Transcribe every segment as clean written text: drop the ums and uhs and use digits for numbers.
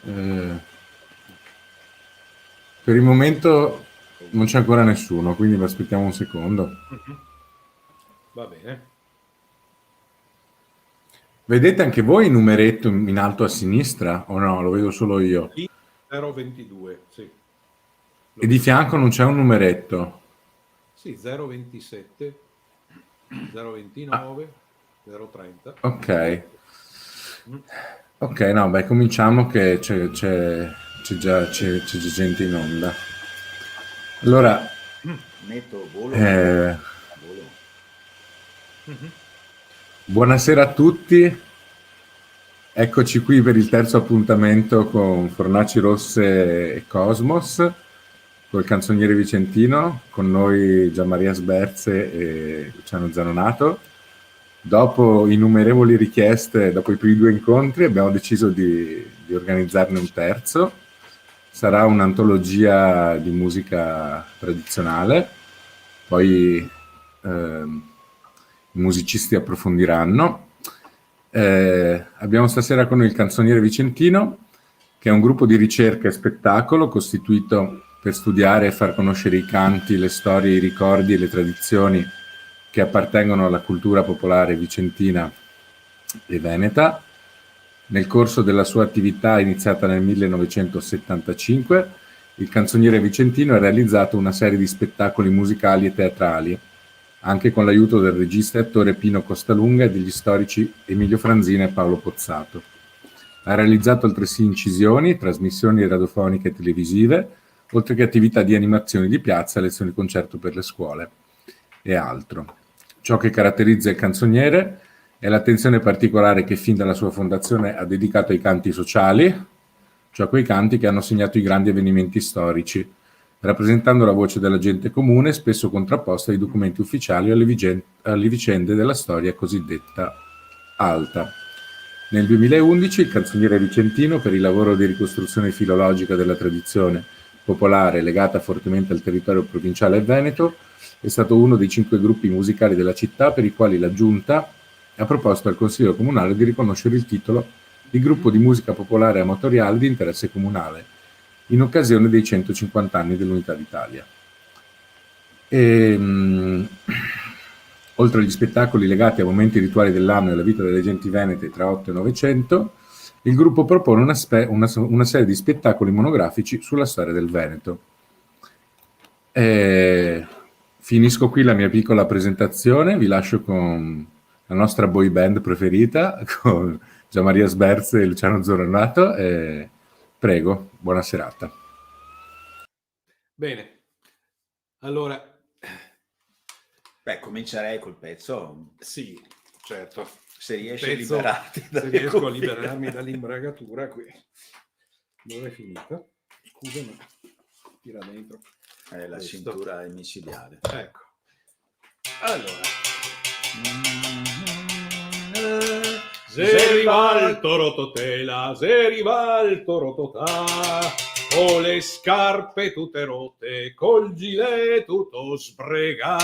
Eh, per il momento non c'è ancora nessuno, quindi vi aspettiamo un secondo. Va bene. Vedete anche voi il numeretto in alto a sinistra o no? Lo vedo solo io. Lì 022, sì. E di fianco non c'è un numeretto. Sì, 027, 029, 030. Ok. Ok, no, beh, cominciamo che c'è già gente in onda. Allora, Metto volo. eh, Volo. buonasera a tutti. Eccoci qui per il terzo appuntamento con Fornaci Rosse e Cosmos, col canzoniere vicentino, con noi Gianmaria Sberze e Luciano Zanonato. Dopo innumerevoli richieste, dopo i primi due incontri, abbiamo deciso di organizzarne un terzo. Sarà un'antologia di musica tradizionale, poi i musicisti approfondiranno. Abbiamo stasera con noi il Canzoniere Vicentino, che è un gruppo di ricerca e spettacolo costituito per studiare e far conoscere i canti, le storie, i ricordi e le tradizioni che appartengono alla cultura popolare vicentina e veneta. Nel corso della sua attività iniziata nel 1975, il Canzoniere Vicentino ha realizzato una serie di spettacoli musicali e teatrali, anche con l'aiuto del regista e attore Pino Costalunga e degli storici Emilio Franzina e Paolo Pozzato. Ha realizzato altresì incisioni, trasmissioni radiofoniche e televisive, oltre che attività di animazioni di piazza, lezioni di concerto per le scuole e altro. Ciò che caratterizza il canzoniere è l'attenzione particolare che fin dalla sua fondazione ha dedicato ai canti sociali, cioè quei canti che hanno segnato i grandi avvenimenti storici, rappresentando la voce della gente comune, spesso contrapposta ai documenti ufficiali o alle vicende della storia cosiddetta alta. Nel 2011 il canzoniere vicentino, per il lavoro di ricostruzione filologica della tradizione popolare legata fortemente al territorio provinciale veneto, è stato uno dei 5 gruppi musicali della città per i quali la Giunta ha proposto al Consiglio Comunale di riconoscere il titolo di gruppo di musica popolare amatoriale di interesse comunale, in occasione dei 150 anni dell'Unità d'Italia. Oltre agli spettacoli legati a momenti rituali dell'anno e alla vita delle genti venete tra 8 e 900, il gruppo propone una serie di spettacoli monografici sulla storia del Veneto. Finisco qui la mia piccola presentazione, vi lascio con la nostra boy band preferita, con Gianmaria Sberze e Luciano Zanonato. Prego, buona serata. Bene, allora... Beh, comincerei col pezzo. Sì, certo. Se riesci a liberarti se riesco a liberarmi dall'imbragatura qui. Dove è finita? Scusa, ma tira dentro. La questo. Cintura è micidiale. Ecco. Allora. Se riva il torototela, se riva il torototà, ho le scarpe tutte rotte, col gilet tutto sbrega.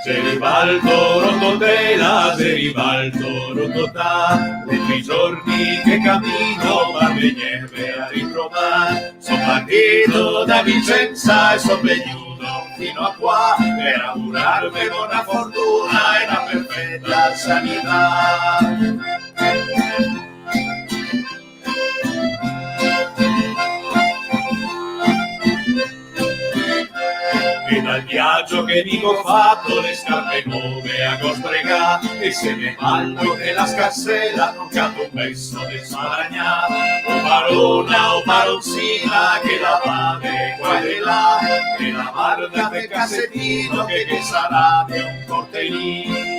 Se riva il torototela, se riva il torototà, dentro i giorni che cammino va venire a ritrovare. Sono partito da Vicenza e sono venuto fino a qua per augurarmi buona fortuna e una perfetta sanità. E dal viaggio che dico fatto le scarpe nuove a sbregà e se ne ballo nella scarsella non canto un pezzo del Saragnà. O parona o paroncina che la vade qua e là e la guarda del cassettino che sarà di un cortellino.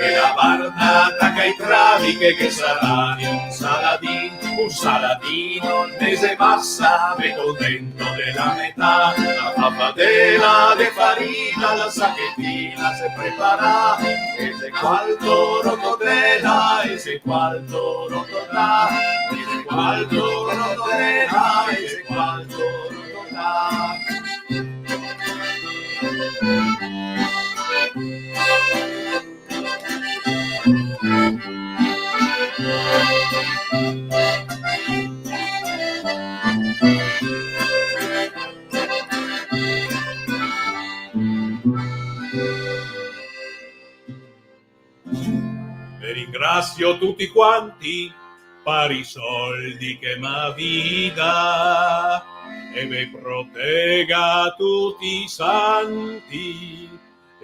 E la barda attacca i travi che sarà di un saladin, un saladino, il mese passa, me contento della metà, la pappatela de farina, la sacchettina se prepara, e se qualto rototela, e se qualto rototà, e se qualto rototela, e se qualto rototà. E ringrazio tutti quanti per i soldi che m'ha vita e me protegga tutti i santi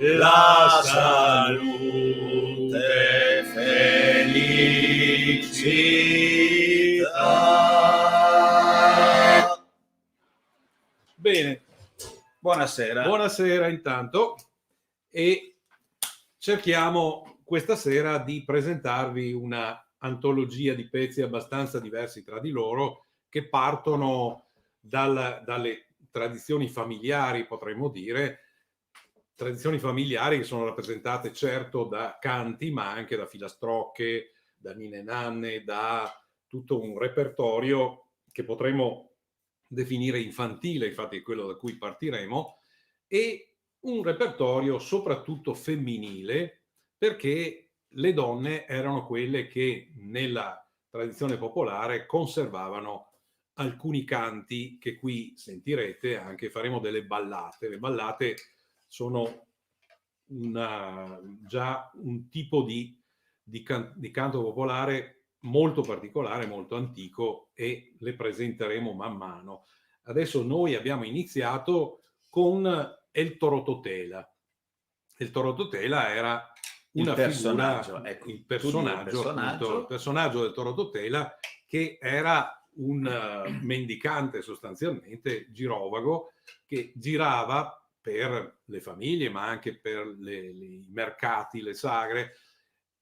la salute e felicità. Bene, Buonasera. buonasera intanto, e cerchiamo questa sera di presentarvi una antologia di pezzi abbastanza diversi tra di loro, che partono dalle tradizioni familiari, potremmo dire, tradizioni familiari che sono rappresentate certo da canti, ma anche da filastrocche, da ninne nanne, da tutto un repertorio che potremmo definire infantile, infatti è quello da cui partiremo, e un repertorio soprattutto femminile, perché le donne erano quelle che nella tradizione popolare conservavano alcuni canti che qui sentirete, anche faremo delle ballate. Le ballate sono già un tipo di canto popolare molto particolare, molto antico, e le presenteremo man mano. Adesso noi abbiamo iniziato con El Torototela. Il Torototela era una figura, ecco, il personaggio, appunto, il personaggio del Torototela, che era un mendicante sostanzialmente girovago che girava per le famiglie, ma anche per i mercati, le sagre,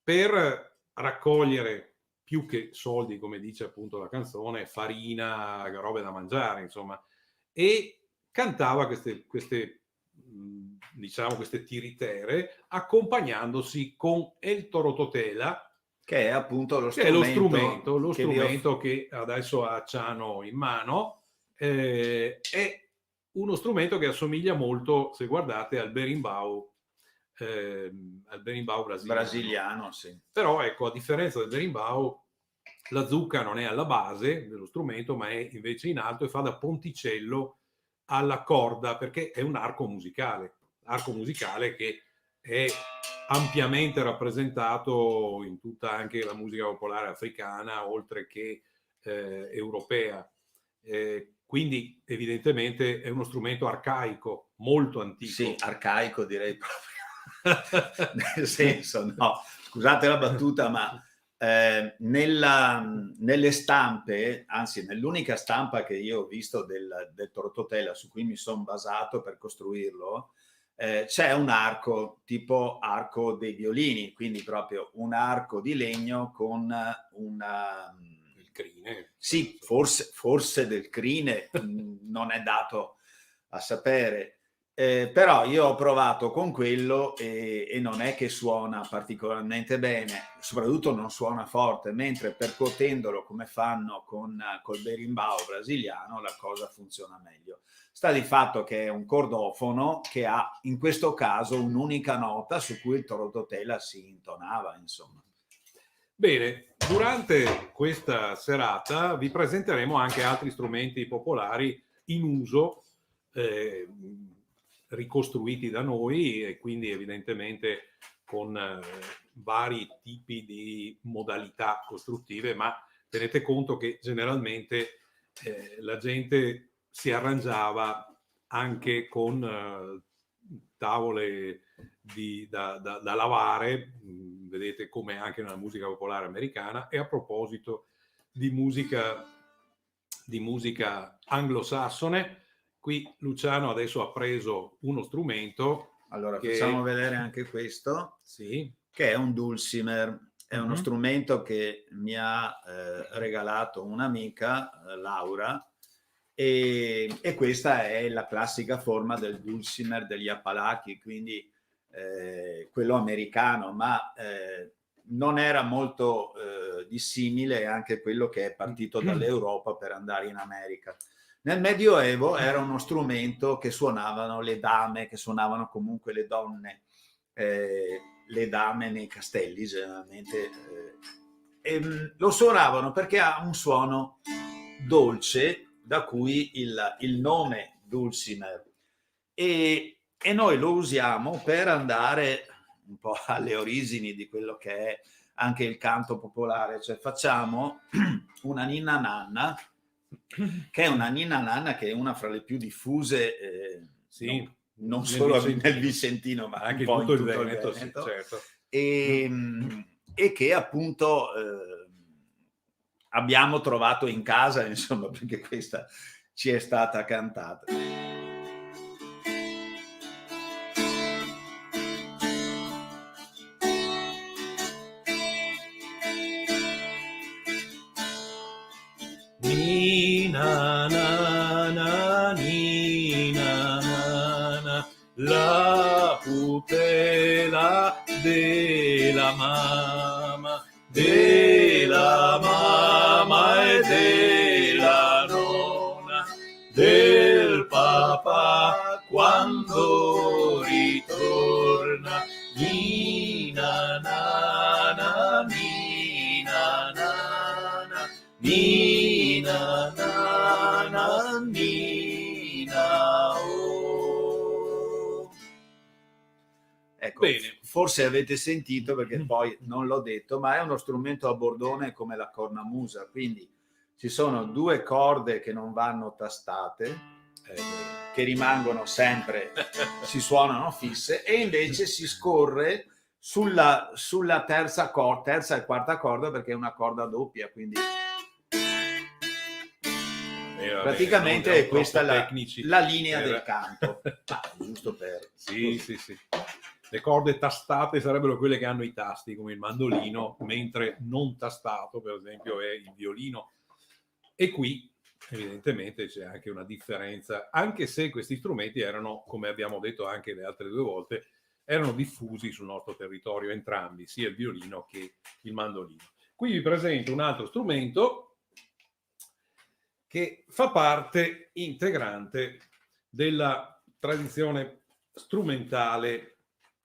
per raccogliere più che soldi, come dice appunto la canzone, farina, robe da mangiare, insomma, e cantava queste tiritere, accompagnandosi con El Torototela, che è appunto lo che è strumento, lo strumento che adesso ha Ciano in mano. È uno strumento che assomiglia molto, se guardate, al berimbau brasiliano, sì. Però ecco, a differenza del berimbau, la zucca non è alla base dello strumento, ma è invece in alto e fa da ponticello alla corda, perché è un arco musicale che è ampiamente rappresentato in tutta anche la musica popolare africana, oltre che europea. Quindi evidentemente è uno strumento arcaico, molto antico. Sì, arcaico direi proprio. Nel senso, no, scusate la battuta, ma nelle stampe, anzi nell'unica stampa che io ho visto del Torototela, su cui mi sono basato per costruirlo, c'è un arco tipo arco dei violini, quindi proprio un arco di legno con il crine. Sì, forse del crine, non è dato a sapere. Però io ho provato con quello e non è che suona particolarmente bene, soprattutto non suona forte, mentre percuotendolo come fanno col berimbau brasiliano la cosa funziona meglio. Sta di fatto che è un cordofono che ha in questo caso un'unica nota su cui il Torototela si intonava, insomma. Bene, durante questa serata vi presenteremo anche altri strumenti popolari in uso, ricostruiti da noi, e quindi evidentemente con vari tipi di modalità costruttive, ma tenete conto che generalmente la gente si arrangiava anche con tavole da lavare, vedete, come anche nella musica popolare americana. E a proposito di musica anglosassone, qui Luciano adesso ha preso uno strumento. Allora facciamo vedere anche questo, sì, che è un dulcimer. è uno strumento che mi ha regalato un'amica, Laura, e questa è la classica forma del dulcimer degli Appalachi, quindi quello americano, ma non era molto dissimile anche quello che è partito dall'Europa per andare in America. Nel Medioevo era uno strumento che suonavano le dame, che suonavano comunque le donne, le dame nei castelli generalmente, lo suonavano perché ha un suono dolce, da cui il nome dulcimer, e noi lo usiamo per andare un po' alle origini di quello che è anche il canto popolare, cioè facciamo una ninna nanna, che è una ninna nanna che è una fra le più diffuse, sì, non solo nel Vicentino, ma anche un po' tutto in tutto il il Veneto, Veneto, sì, certo. E che appunto abbiamo trovato in casa, insomma, perché questa ci è stata cantata. Nina nana, nina nana, la pupela della mamma e della nonna, del papà quando ritorna. Nina nana, nina nana, nina nana, nina oh. Ecco, Bene. forse avete sentito, perché poi non l'ho detto, ma è uno strumento a bordone come la cornamusa, quindi ci sono due corde che non vanno tastate, che rimangono sempre, si suonano fisse, e invece si scorre sulla terza e quarta corda, perché è una corda doppia, quindi praticamente è questa la linea del canto. Giusto per... Sì. Le corde tastate sarebbero quelle che hanno i tasti, come il mandolino, mentre non tastato, per esempio, è il violino. E qui, evidentemente, c'è anche una differenza, anche se questi strumenti erano, come abbiamo detto anche le altre 2 volte, erano diffusi sul nostro territorio entrambi, sia il violino che il mandolino. Qui vi presento un altro strumento che fa parte integrante della tradizione strumentale,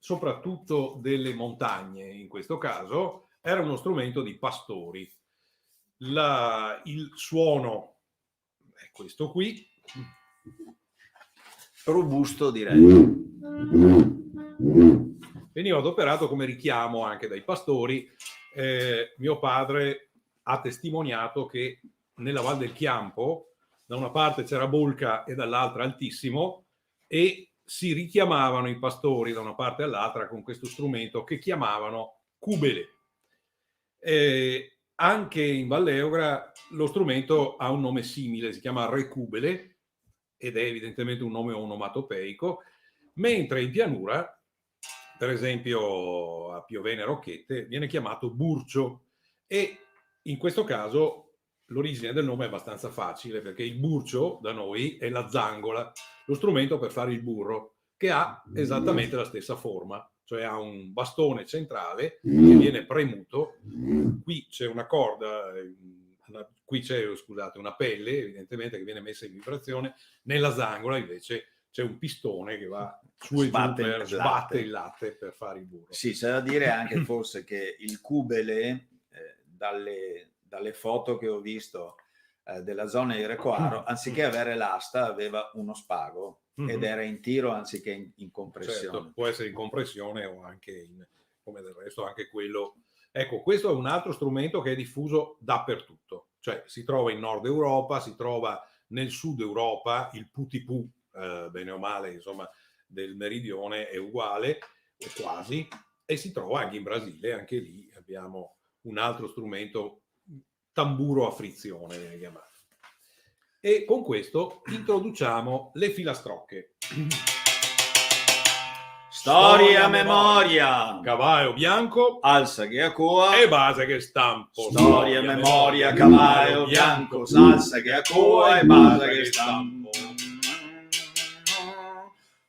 soprattutto delle montagne. In questo caso era uno strumento di pastori. Il suono è questo qui, robusto, direi. Veniva adoperato come richiamo anche dai pastori. Mio padre ha testimoniato che nella Val del Chiampo da una parte c'era Bolca e dall'altra Altissimo, e si richiamavano i pastori da una parte all'altra con questo strumento che chiamavano cubele. Anche in Valleogra lo strumento ha un nome simile, si chiama recubele, ed è evidentemente un nome onomatopeico, mentre in pianura, per esempio a Piovene Rocchette, viene chiamato burcio, e in questo caso l'origine del nome è abbastanza facile, perché il burcio da noi è la zangola, lo strumento per fare il burro, che ha esattamente la stessa forma, cioè ha un bastone centrale che viene premuto, qui c'è una corda, qui c'è, scusate, una pelle evidentemente che viene messa in vibrazione, nella zangola invece c'è un pistone che va su e giù per sbatte il latte per fare il burro. Sì, c'è da dire anche forse che il cubele, dalle foto che ho visto della zona di Recoaro, anziché avere l'asta aveva uno spago, ed era in tiro anziché in compressione. Certo, può essere in compressione o anche come del resto anche quello. Ecco, questo è un altro strumento che è diffuso dappertutto, cioè si trova in Nord Europa, si trova nel Sud Europa, il putipù, bene o male, insomma, del meridione è uguale, o quasi, e si trova anche in Brasile, anche lì abbiamo un altro strumento, tamburo a frizione viene chiamato. E con questo introduciamo le filastrocche. Storia a memoria. Cavallo bianco. Alza che a coa. E base che stampo. Storia a memoria, cavallo bianco. Salsa che a coa e base che stampo.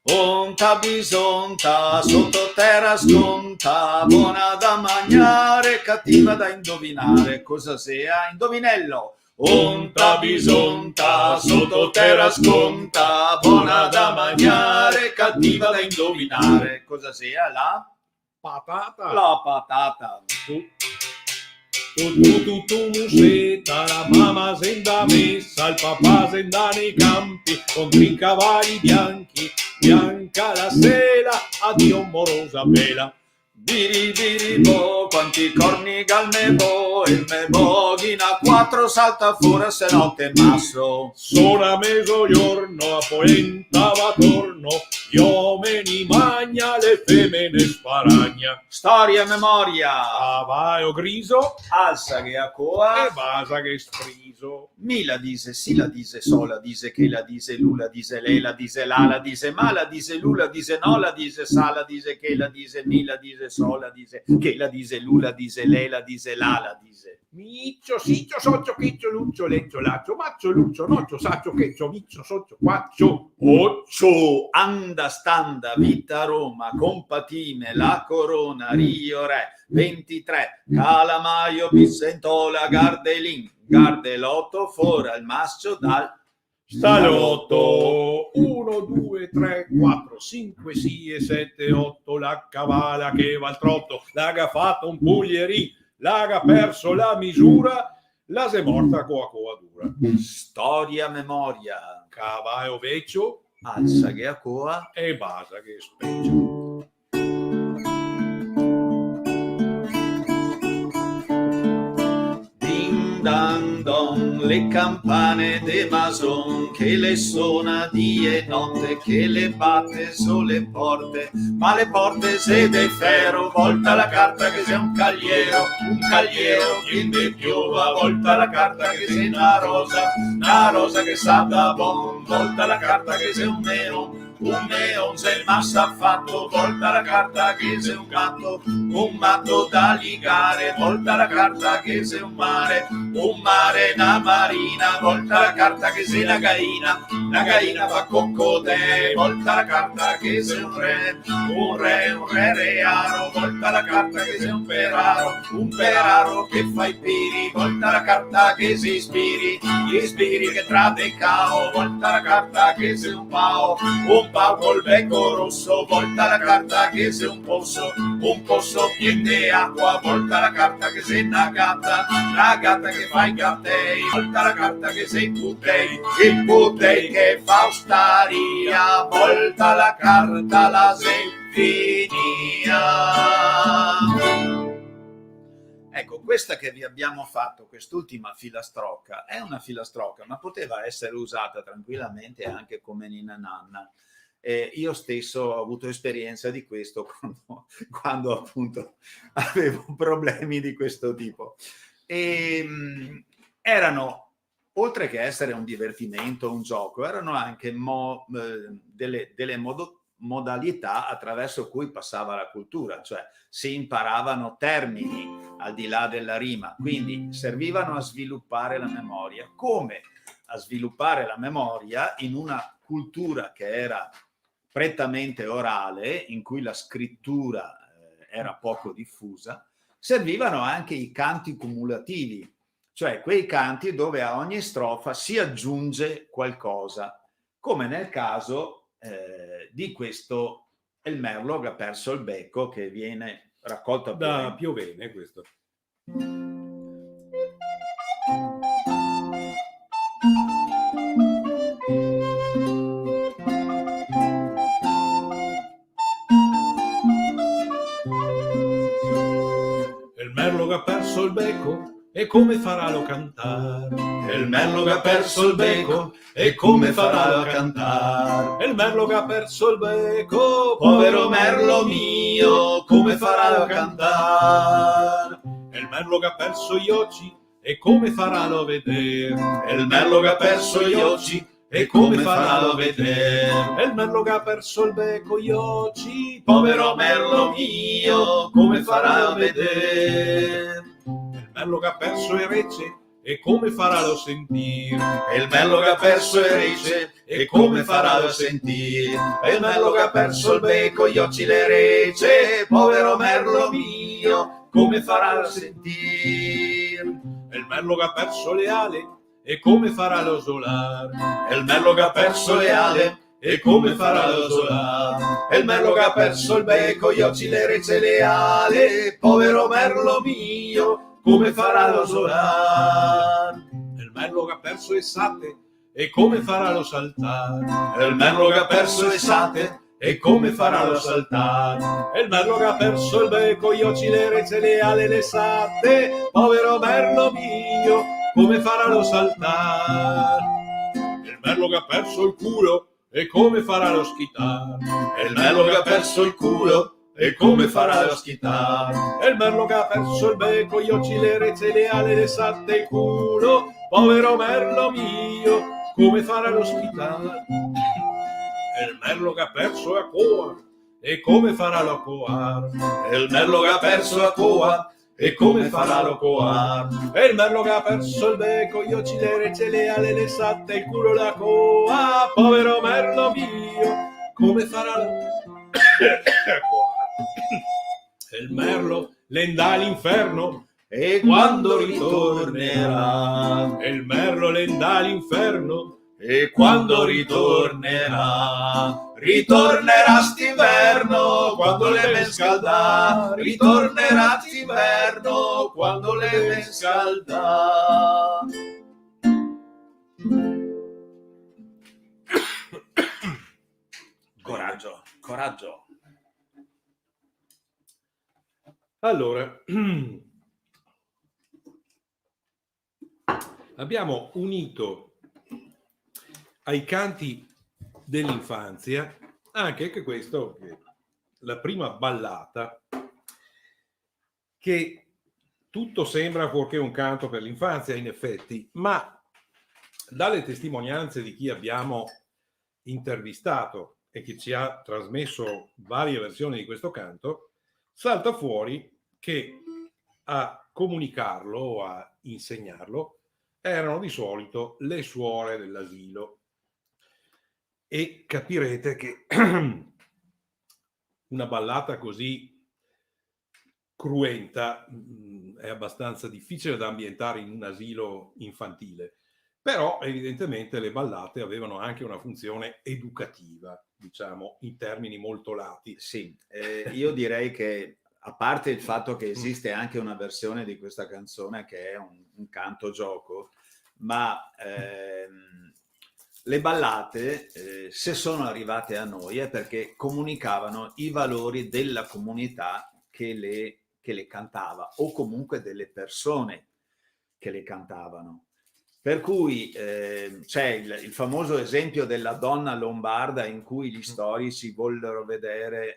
Onta bisonta, sottoterra sconta, buona da mangiare, cattiva da indovinare. Cosa sia? Indovinello. Onta bisonta, sottoterra sconta, buona da mangiare, cattiva da indovinare. Cosa sia? La Patata. La patata. Tu musetta, la mamma senda messa, il papà senda nei campi, contro i cavalli bianchi, bianca la sela, addio morosa vela. Biri biri bo, quanti corni gal mebo, il mebo ghina 4 salta fuori se notte masso. Sono a mezzogiorno, a polenta va torno, gli uomini magna, le femmine sparagna. Storia a memoria. Cavallo griso, Alza che a coa. e basa che spriso. Mi la dise, si la dise, so la dise, che la dise, lu la dise, lei la dise, la dise, ma la dise, lu la dise, no la dise, sa la dise, che la dise, mi la dise, so la dise, che la dise, lu la dise, lei la dise, la dise. Miccio, siccio, soccio, chiccio, luccio, leccio, laccio, maccio, luccio, noccio, saccio, checcio, miccio, soccio, quaccio, Occio, anda, standa, vita Roma, compatime, la corona, Rio Re, 23, Calamaio, Vicentola, Gardelin, Gardelotto, fora il maschio dal Stalotto. 1, 2, 3, 4, 5, 6 e 7, 8, la cavala che va al trotto, l'aga fatto un puglierin, l'aga perso la misura, la se morta coa coa dura. Storia a memoria. Cavallo vecchio, Alza che a coa. e basa che specchio. Ding dang dong, le campane de Mason che le suona di e notte, che le batte sulle porte, ma le porte se de ferro, volta la carta che sei un cagliero che de piova, volta la carta che sei una rosa che sa da bon, volta la carta che sei un neon se il massa fatto, volta la carta che sei un matto da ligare, volta la carta che sei un mare, una marina, volta la carta che sei la gaina va coccodè, volta la carta che sei un re rearo, volta la carta che sei un peraro che fa i piri, volta la carta che sei gli spiri che trade cao, volta la carta che sei un pao col becco rosso, volta la carta che sei un posso pieno di acqua, volta la carta che sei una gatta che fa i gattei, volta la carta che sei il putei che fa ostaria, volta la carta la senfinia. Ecco, questa che vi abbiamo fatto, quest'ultima filastrocca, è una filastrocca, ma poteva essere usata tranquillamente anche come ninna nanna. Io stesso ho avuto esperienza di questo quando appunto avevo problemi di questo tipo. Erano, oltre che essere un divertimento, un gioco, erano anche delle modalità attraverso cui passava la cultura, cioè si imparavano termini al di là della rima, quindi servivano a sviluppare la memoria. Come a sviluppare la memoria in una cultura che era prettamente orale, in cui la scrittura era poco diffusa, servivano anche i canti cumulativi, cioè quei canti dove a ogni strofa si aggiunge qualcosa, come nel caso di questo Il merlo che ha perso il becco, che viene raccolto da Piovene questo. Il merlo che ha perso il becco, e come farà lo cantare? Il merlo che ha perso il becco, e come farà a cantare? Il merlo che ha perso il becco, Povero merlo mio, come farà a cantare? Il merlo che ha perso gli occhi, e come farà a vedere? Il merlo che ha perso gli occhi, e come farà a vedere? E il merlo che ha perso il becco gli occhi, Povero merlo mio, come farà a vedere? il merlo che ha perso le recce, e come farà a sentire? E il merlo che ha perso le ricce, e come farà a sentire? E il merlo che ha perso il becco, gli occhi, le rece, povero merlo mio, come farà a sentire? E il merlo che ha perso le ali, e come farà a solare? E il merlo che ha perso le ali, e come farà a solare? E il merlo che ha perso il becco, gli occhi, le rece, le ali, povero merlo mio, come farà a solare? E il merlo che ha perso le sate, e come farà a saltare? E il merlo che ha perso le sate, e come farà a saltare? E il merlo che ha perso il becco, gli occhi, le rece, le ali, le sate, povero merlo mio, come farà a saltare? E il merlo che ha perso il culo, e come farà a schitare? E il merlo che ha perso il culo, e come farà a schitare? E il merlo che ha perso il becco, gli occhi, le rece, le ali, le sate, il culo, povero merlo mio, come farà a schitare? E il merlo che ha perso la coa, e come farà a coar? E il merlo che ha perso la coa, e come farà a coar? E il merlo che ha perso il becco, gli occhi, le rece, le ali, le sate, il culo, la coa, povero merlo mio, come farà a E il merlo lenda all'inferno, E quando ritornerà? e il merlo lenda all'inferno, E quando ritornerà? Ritornerà st'inverno quando le ben scaldà, ritornerà st'inverno quando le ben scaldà. Coraggio, coraggio. Allora, abbiamo unito ai canti dell'infanzia anche che questo, la prima ballata, che tutto sembra fuorché un canto per l'infanzia, in effetti, ma dalle testimonianze di chi abbiamo intervistato e che ci ha trasmesso varie versioni di questo canto, salta fuori che a comunicarlo o a insegnarlo erano di solito le suore dell'asilo. E capirete che una ballata così cruenta è abbastanza difficile da ambientare in un asilo infantile, però evidentemente le ballate avevano anche una funzione educativa, diciamo, in termini molto lati. Sì, io direi che, a parte il fatto che esiste anche una versione di questa canzone che è un canto gioco, ma le ballate, se sono arrivate a noi, è perché comunicavano i valori della comunità che le cantava, o comunque delle persone che le cantavano. Per cui c'è il famoso esempio della donna lombarda, in cui gli storici vollero vedere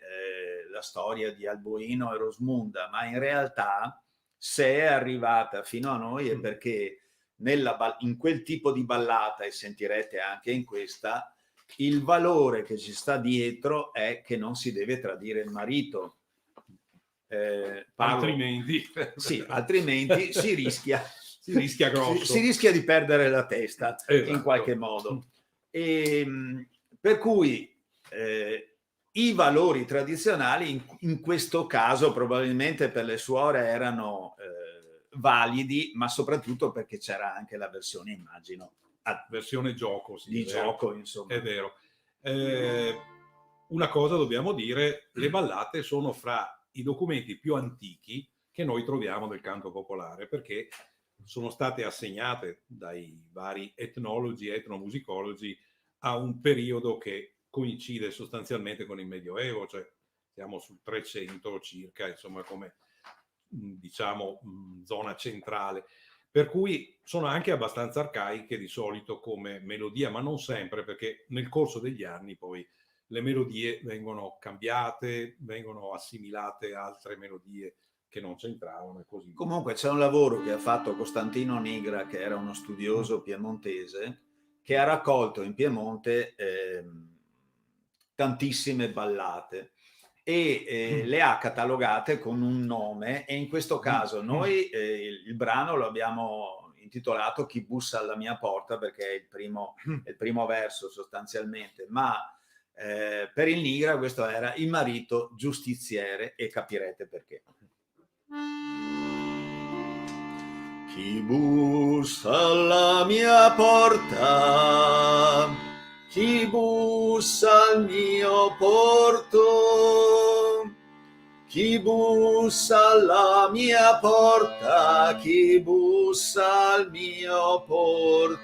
la storia di Alboino e Rosmunda, ma in realtà, se è arrivata fino a noi è perché in quel tipo di ballata, e sentirete anche in questa, il valore che ci sta dietro è che non si deve tradire il marito. Altrimenti si rischia. Si rischia grosso. Si rischia di perdere la testa, esatto, in qualche modo. Per cui i valori tradizionali in questo caso probabilmente per le suore erano validi, ma soprattutto perché c'era anche la versione, immagino, versione gioco, sì, di gioco, insomma. È vero. Una cosa dobbiamo dire: le ballate sono fra i documenti più antichi che noi troviamo del canto popolare, perché sono state assegnate dai vari etnologi e etnomusicologi a un periodo che coincide sostanzialmente con il Medioevo, cioè siamo sul 300 circa, insomma, come diciamo zona centrale, per cui sono anche abbastanza arcaiche di solito come melodia, ma non sempre, perché nel corso degli anni poi le melodie vengono cambiate, vengono assimilate a altre melodie che non c'entravano e così. Comunque c'è un lavoro che ha fatto Costantino Nigra, che era uno studioso piemontese, che ha raccolto in Piemonte tantissime ballate e le ha catalogate con un nome, e in questo caso noi il brano lo abbiamo intitolato Chi bussa alla mia porta, perché è il primo verso sostanzialmente, ma per il Nigra questo era Il marito giustiziere, e capirete perché. Chi bussa alla mia porta, chi bussa al mio porto, chi bussa alla mia porta, chi bussa al mio porto.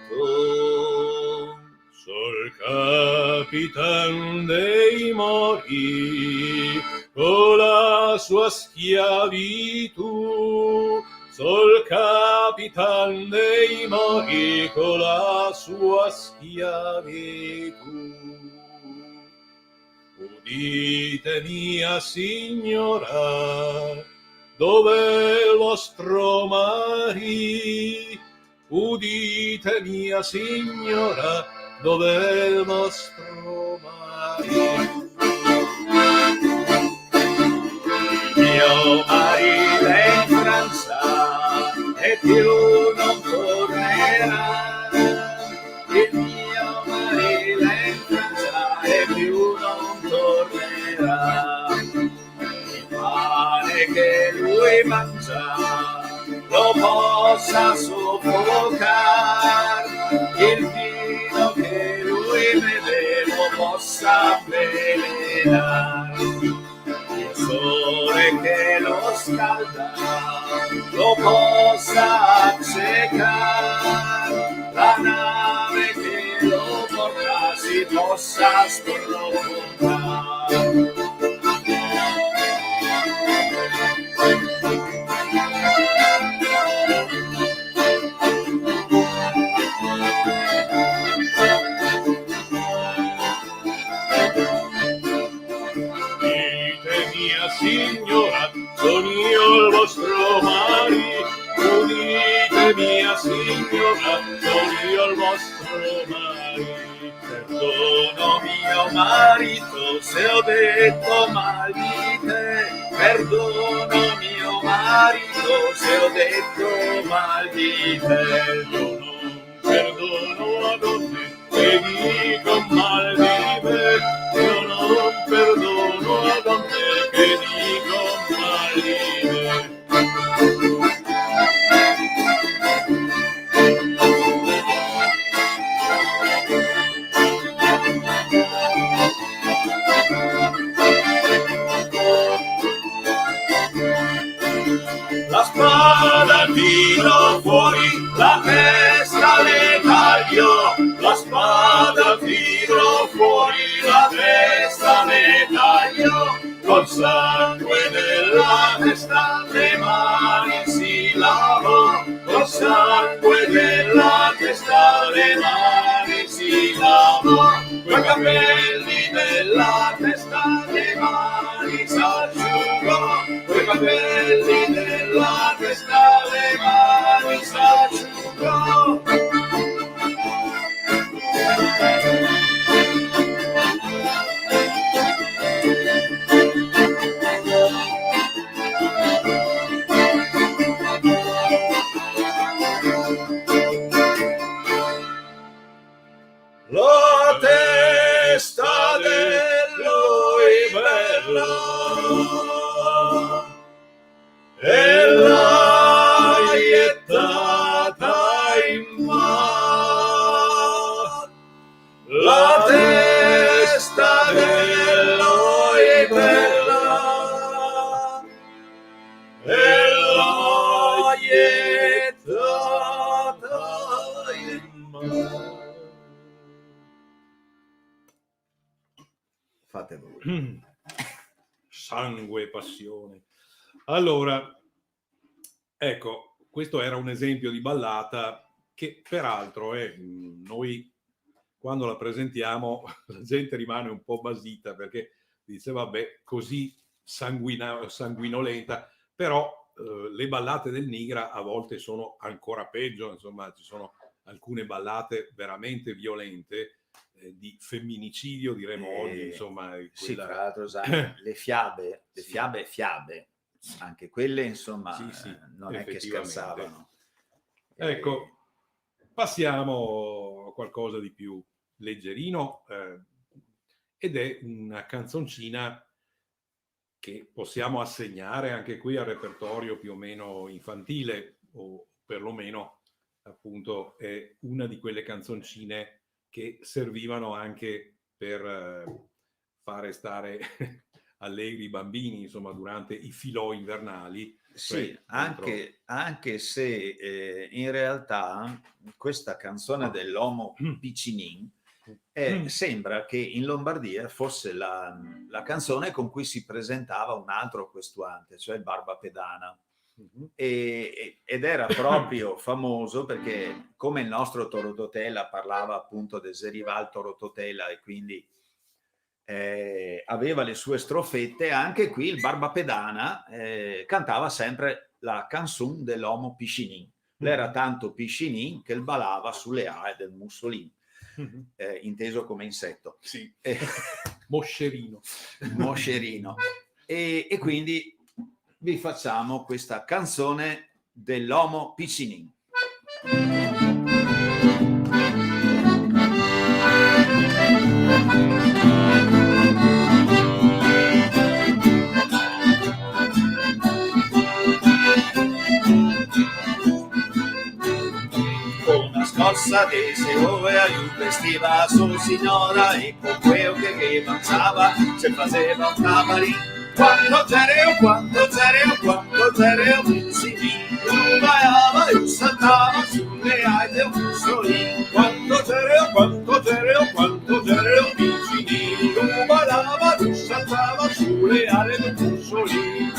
Sol capitan dei mori con la sua schiavitù, sol capitan dei mori con la sua schiavitù. Udite mia signora, dove il vostro mari? Udite mia signora, dove il vostro mari? Mio marito è in Francia e più non tornerà. Il mio marito è in Francia e più non tornerà. Il pane che lui mangia lo possa soffocare, il vino che lui beve lo possa avvelenare, il sole che lo scalda lo possa accecare, la nave che lo porta si possa sprofondare. Signora, sono io il vostro marito, udite mia signora, sono io il vostro marito. Perdono mio marito se ho detto mal di te, perdono mio marito se ho detto mal di te. Io non perdono a donne che dico mal di me, io non perdono a donne che dico mal di me. La spada tiro fuori, la testa le taglio, la spada tiro fuori, la testa le taglio, col sangue della testa le mani si lavò, col sangue della testa le mani si lavò, coi capelli della testa le mani s'asciugò, coi capelli della testa le mani s'asciugò. La testa dello Ibello e l'ha gettata in mar. La testa dello Ibello e l'ha gettata in mar. Fate voi. Sangue e passione. Allora, ecco, questo era un esempio di ballata che peraltro noi quando la presentiamo la gente rimane un po' basita perché dice vabbè così sanguinolenta, però le ballate del Nigra a volte sono ancora peggio, insomma ci sono alcune ballate veramente violente, di femminicidio, diremo oggi, insomma. Sì, quella... tra l'altro, le fiabe, anche quelle, insomma, sì, non è che scherzavano. Ecco, passiamo a qualcosa di più leggerino, ed è una canzoncina che possiamo assegnare anche qui al repertorio più o meno infantile, o perlomeno appunto è una di quelle canzoncine che servivano anche per fare stare allegri i bambini, insomma, durante i filò invernali. Sì, anche se in realtà questa canzone dell'Homo Piccinin sembra che in Lombardia fosse la canzone con cui si presentava un altro questuante, cioè il Barbapedana. Ed era proprio famoso perché, come il nostro Torototela parlava appunto del Zerival Torototela e quindi aveva le sue strofette, anche qui il Barbapedana cantava sempre la canzone dell'Homo Piccinin. L'era tanto Piccinin che il balava sulle ae del Mussolini, inteso come insetto. Sì. Moscerino. E quindi vi facciamo questa canzone dell'Homo Piccinin. Scorsa de seoe aiuto vestiva su signora e con quello che avanzava se faceva un camarin. Quanto zereo piccini, ballava e saltava sulle ae del Mussolini. Quanto zereo piccini, ballava e saltava sulle ae del Mussolini.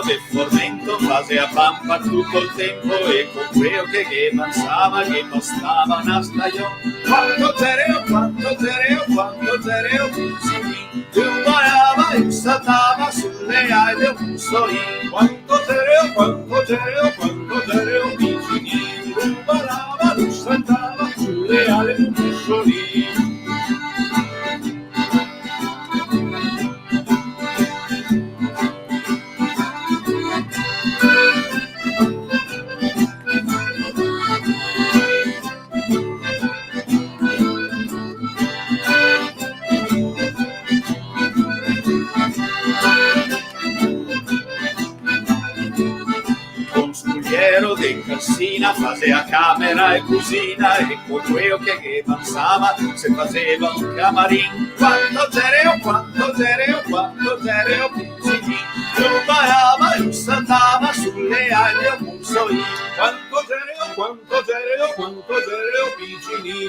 Del formento fase a pampa tutto il tempo e con quello che avanzava che bastava una stagione. Quanto zereo piccini, ballava e saltava sulle ae del Mussolini. Quanto zereo piccini, ballava e saltava sulle ae del Mussolini. Di Cassina faceva camera e cucina e con quello che avanzava se faceva un camarin. Quanto zereo piccini, ballava e saltava sulle ae del Mussolini. Quanto zereo piccini,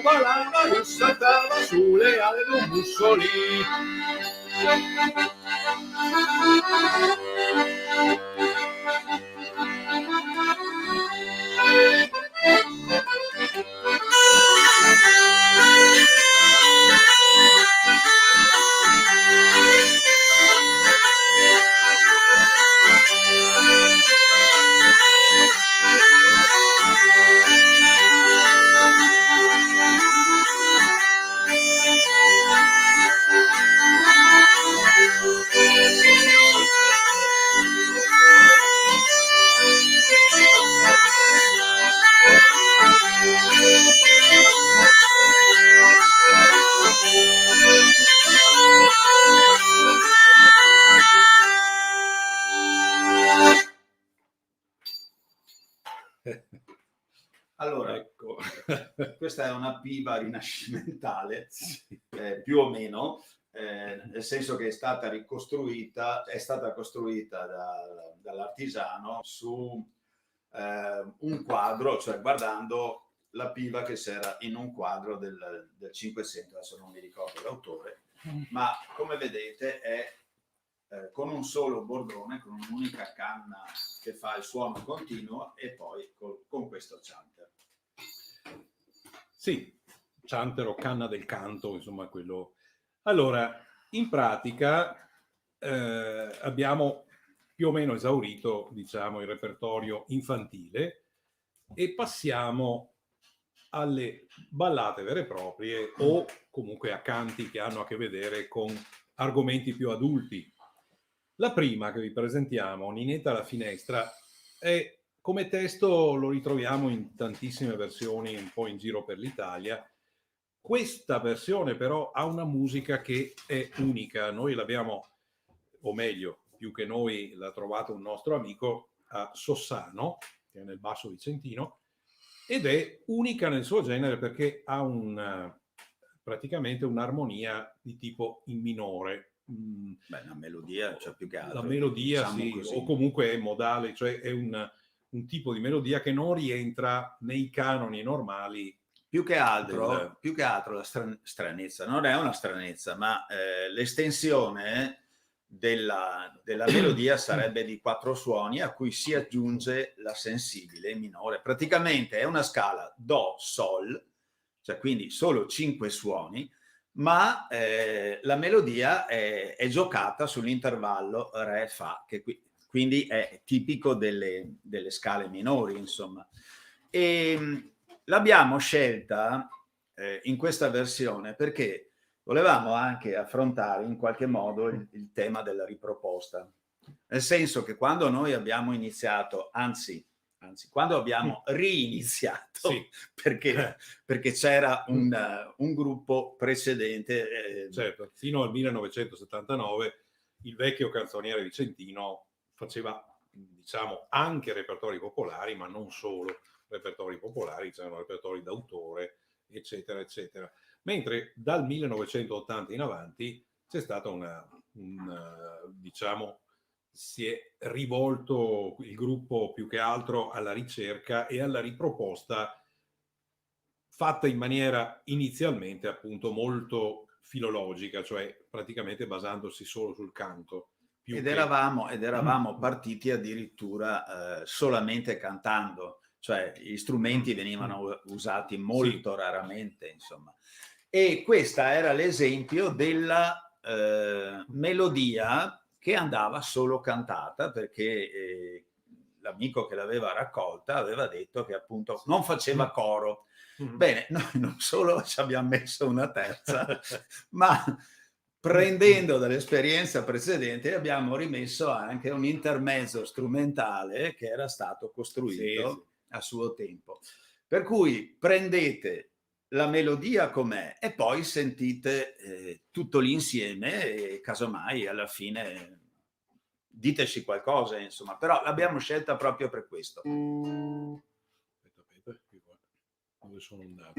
ballava e saltava sulle ae del Mussolini. Allora, ecco, questa è una piva rinascimentale, più o meno, nel senso che è stata costruita dall'artigiano su un quadro, cioè guardando la piva che c'era in un quadro del Cinquecento, adesso non mi ricordo l'autore, ma come vedete è con un solo bordone, con un'unica canna che fa il suono continuo, e poi con questo chanter. Sì, chanter o canna del canto, insomma quello. Allora, in pratica abbiamo più o meno esaurito, diciamo, il repertorio infantile e passiamo alle ballate vere e proprie, o comunque a canti che hanno a che vedere con argomenti più adulti. La prima che vi presentiamo, Ninetta alla finestra, è, come testo lo ritroviamo in tantissime versioni un po' in giro per l'Italia. Questa versione però ha una musica che è unica. Noi l'abbiamo, o meglio, più che noi, l'ha trovato un nostro amico a Sossano, che è nel Basso Vicentino, ed è unica nel suo genere perché ha praticamente un'armonia di tipo in minore. Beh, una melodia, cioè più che altro. La melodia, diciamo sì, così. o comunque è modale, cioè è un tipo di melodia che non rientra nei canoni normali. Più che altro la stranezza, non è una stranezza, ma l'estensione della melodia sarebbe di 4 suoni a cui si aggiunge la sensibile minore. Praticamente è una scala Do, Sol, cioè quindi solo 5 suoni, ma la melodia è giocata sull'intervallo Re, Fa, che quindi è tipico delle scale minori, insomma. E l'abbiamo scelta in questa versione perché volevamo anche affrontare in qualche modo il tema della riproposta, nel senso che quando noi abbiamo iniziato, anzi quando abbiamo riniziato, Sì. perché c'era un gruppo precedente. Certo, fino al 1979 il vecchio canzoniere vicentino faceva, diciamo, anche repertori popolari, ma non solo repertori popolari, c'erano repertori d'autore, eccetera, eccetera. Mentre dal 1980 in avanti c'è stata diciamo, si è rivolto il gruppo più che altro alla ricerca e alla riproposta, fatta in maniera inizialmente appunto molto filologica, cioè praticamente basandosi solo sul canto. Ed eravamo partiti addirittura solamente cantando, cioè gli strumenti venivano usati molto raramente, insomma. E questa era l'esempio della melodia che andava solo cantata, perché l'amico che l'aveva raccolta aveva detto che appunto non faceva coro. Bene, noi non solo ci abbiamo messo una terza, ma prendendo dall'esperienza precedente abbiamo rimesso anche un intermezzo strumentale che era stato costruito a suo tempo. Per cui prendete la melodia com'è e poi sentite tutto l'insieme e casomai alla fine diteci qualcosa, insomma, però l'abbiamo scelta proprio per questo. Aspetta, qui qua, dove sono andato?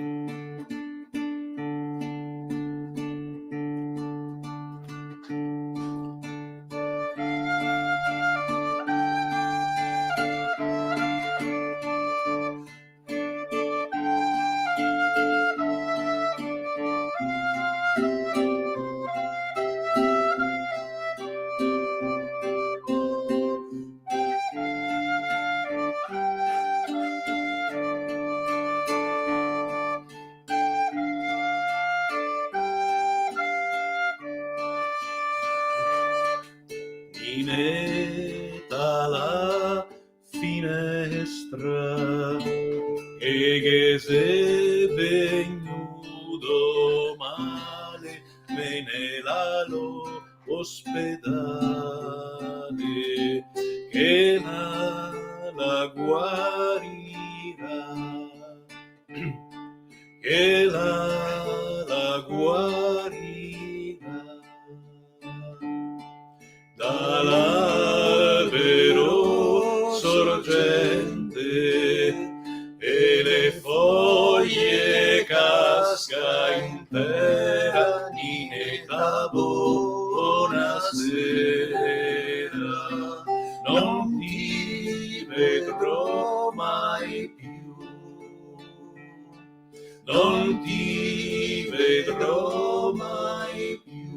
Ninetta alla finestra che se venuto male me ne lo ospedale che la guarirà, che la guarirà. Dall'albero sorgente e le foglie casca in terra, Ninetta buonasera, non ti vedrò mai più, non ti vedrò mai più.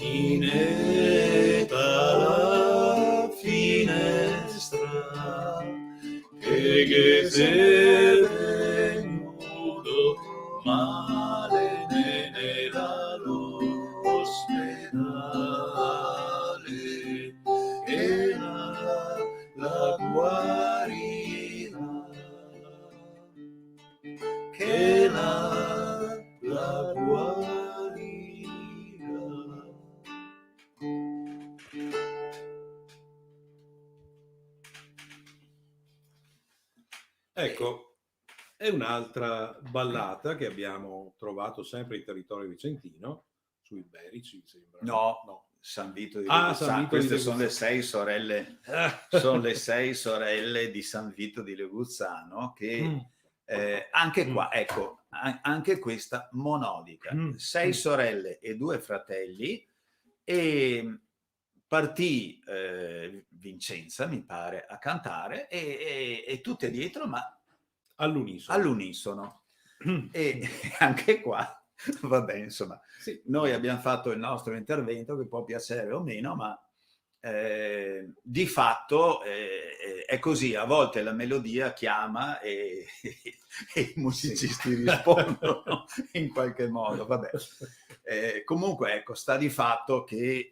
chinetta la finestra, che se venuto male nella l'ospedale, e la guarirà, che la guarirà. Ecco, è un'altra ballata che abbiamo trovato sempre in territorio vicentino, sui Berici, mi sembra. No, San Vito di Ah, Leguzzano. San Vito di Queste sono le Leguzzano. 6 sorelle, sono le 6 sorelle di San Vito di Leguzzano che anche qua, ecco, anche questa monodica, 6 sorelle e 2 fratelli, e partì Vincenza, mi pare, a cantare e tutte dietro, ma all'unisono. E anche qua, vabbè, insomma, Sì. noi abbiamo fatto il nostro intervento, che può piacere o meno, ma di fatto è così. A volte la melodia chiama e i musicisti rispondono in qualche modo. Vabbè. Comunque, ecco, sta di fatto che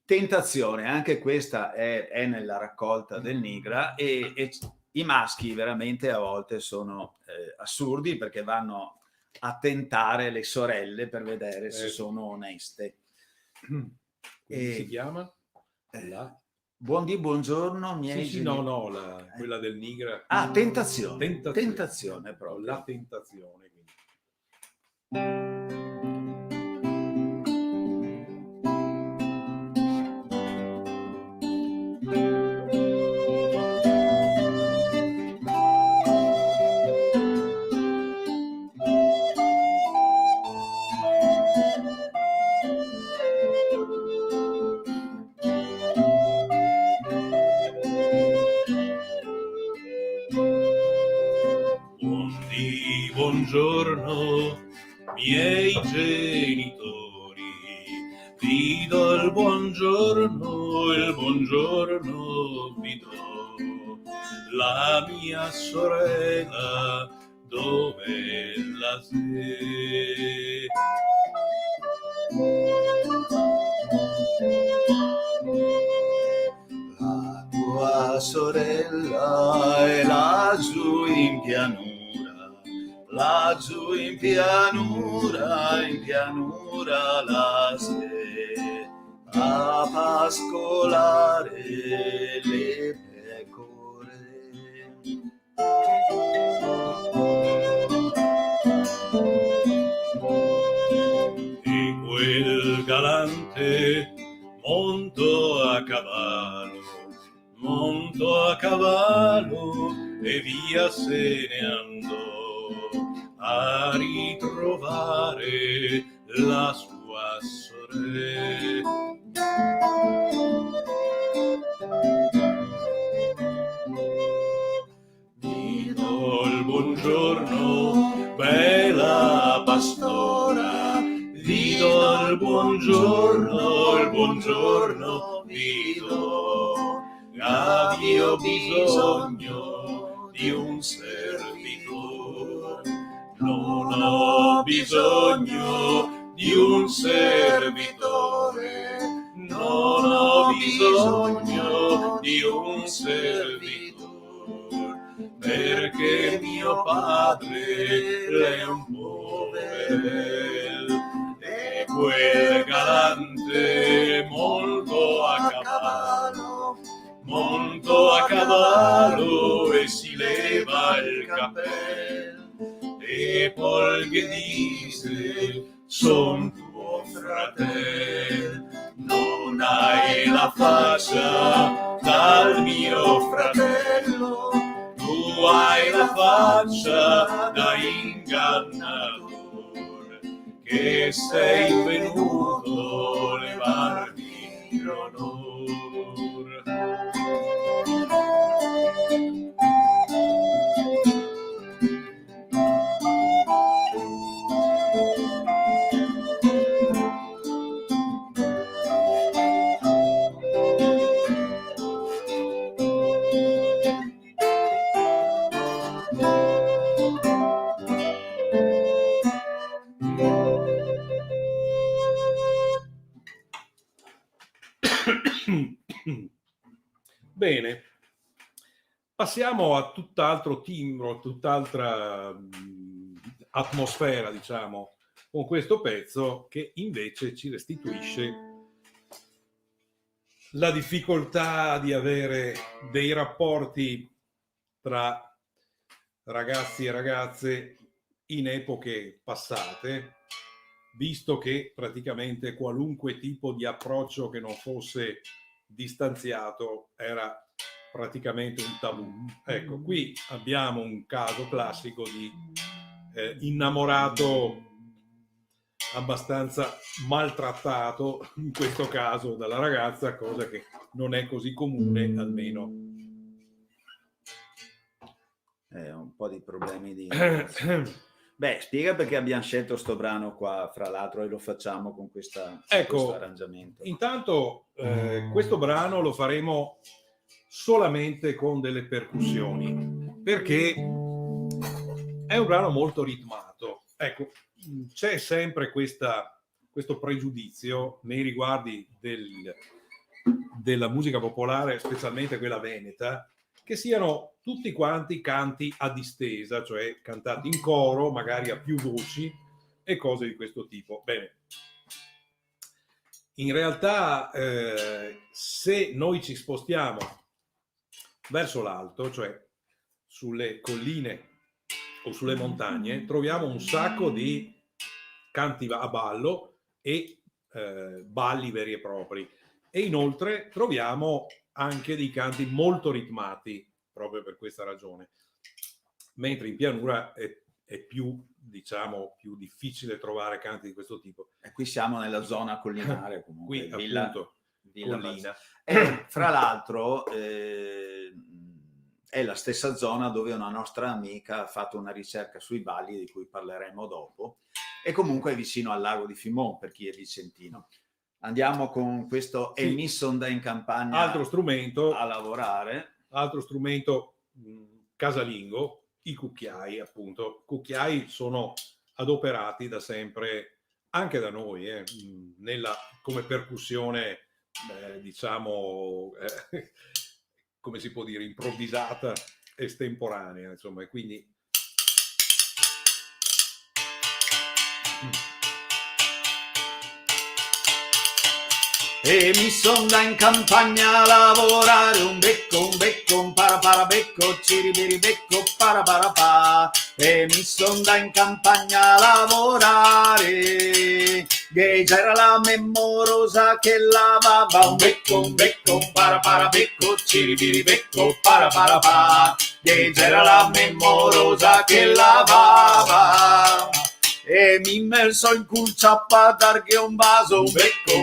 Tentazione, anche questa è nella raccolta del Nigra, e i maschi veramente a volte sono assurdi, perché vanno a tentare le sorelle per vedere se sono oneste. Come si chiama? Buongiorno, miei Sì, no, quella del Nigra. Ah, Tentazione. Tentazione proprio. La tentazione. Quindi. Buongiorno, miei genitori, vi do il buongiorno vi do. La mia sorella, dove la sei? La tua sorella è laggiù in pianura, laggiù in pianura la sei, a pascolare le pecore. E quel galante monto a cavallo e via se ne andò a ritrovare la sua sorella. Vi do il buongiorno, bella pastora, vi do il buongiorno, vi do. Io ho bisogno di un servitor, non ho bisogno di un servitore, non ho bisogno di un servitore, perché mio padre è un poverello, e quel galante molto a cavallo e si leva il cappello, e poi che dice: son tuo fratello, non hai la faccia dal mio fratello, tu hai la faccia da ingannatore, che sei venuto levarmi l'onore. Bene, passiamo a tutt'altro timbro, tutt'altra atmosfera, diciamo, con questo pezzo che invece ci restituisce la difficoltà di avere dei rapporti tra ragazzi e ragazze in epoche passate, visto che praticamente qualunque tipo di approccio che non fosse distanziato era praticamente un tabù. Ecco, qui abbiamo un caso classico di innamorato abbastanza maltrattato, in questo caso dalla ragazza, cosa che non è così comune, almeno. Un po' di problemi di... Beh, spiega perché abbiamo scelto sto brano qua, fra l'altro, e lo facciamo con questo arrangiamento. Intanto questo brano lo faremo solamente con delle percussioni, perché è un brano molto ritmato. Ecco, c'è sempre questo pregiudizio nei riguardi della musica popolare, specialmente quella veneta, che siano tutti quanti canti a distesa, cioè cantati in coro, magari a più voci e cose di questo tipo. Bene, in realtà se noi ci spostiamo verso l'alto, cioè sulle colline o sulle montagne, troviamo un sacco di canti a ballo e balli veri e propri, e inoltre troviamo anche dei canti molto ritmati proprio per questa ragione, mentre in pianura è più, diciamo, più difficile trovare canti di questo tipo. E qui siamo nella zona collinare, comunque, qui Villa, appunto Villa collina. Fra l'altro è la stessa zona dove una nostra amica ha fatto una ricerca sui balli di cui parleremo dopo, e comunque è vicino al lago di Fimon, per chi è vicentino. Andiamo con questo Sì. E mi son da in campagna Altro strumento a lavorare. Altro strumento casalingo, i cucchiai, appunto. Cucchiai sono adoperati da sempre, anche da noi, come percussione, diciamo, come si può dire, improvvisata, estemporanea, insomma, e quindi... E mi son da in campagna a lavorare, un becco, un parapara-becco, ciribiribecco, paraparapà. E mi son da in campagna a lavorare, che c'era la memorosa che lavava, un becco, un paraparabecco, ciribiribecco, paraparapà. Che c'era la memorosa che lavava. E mi immerso in culciappa a darghe un vaso, un becco,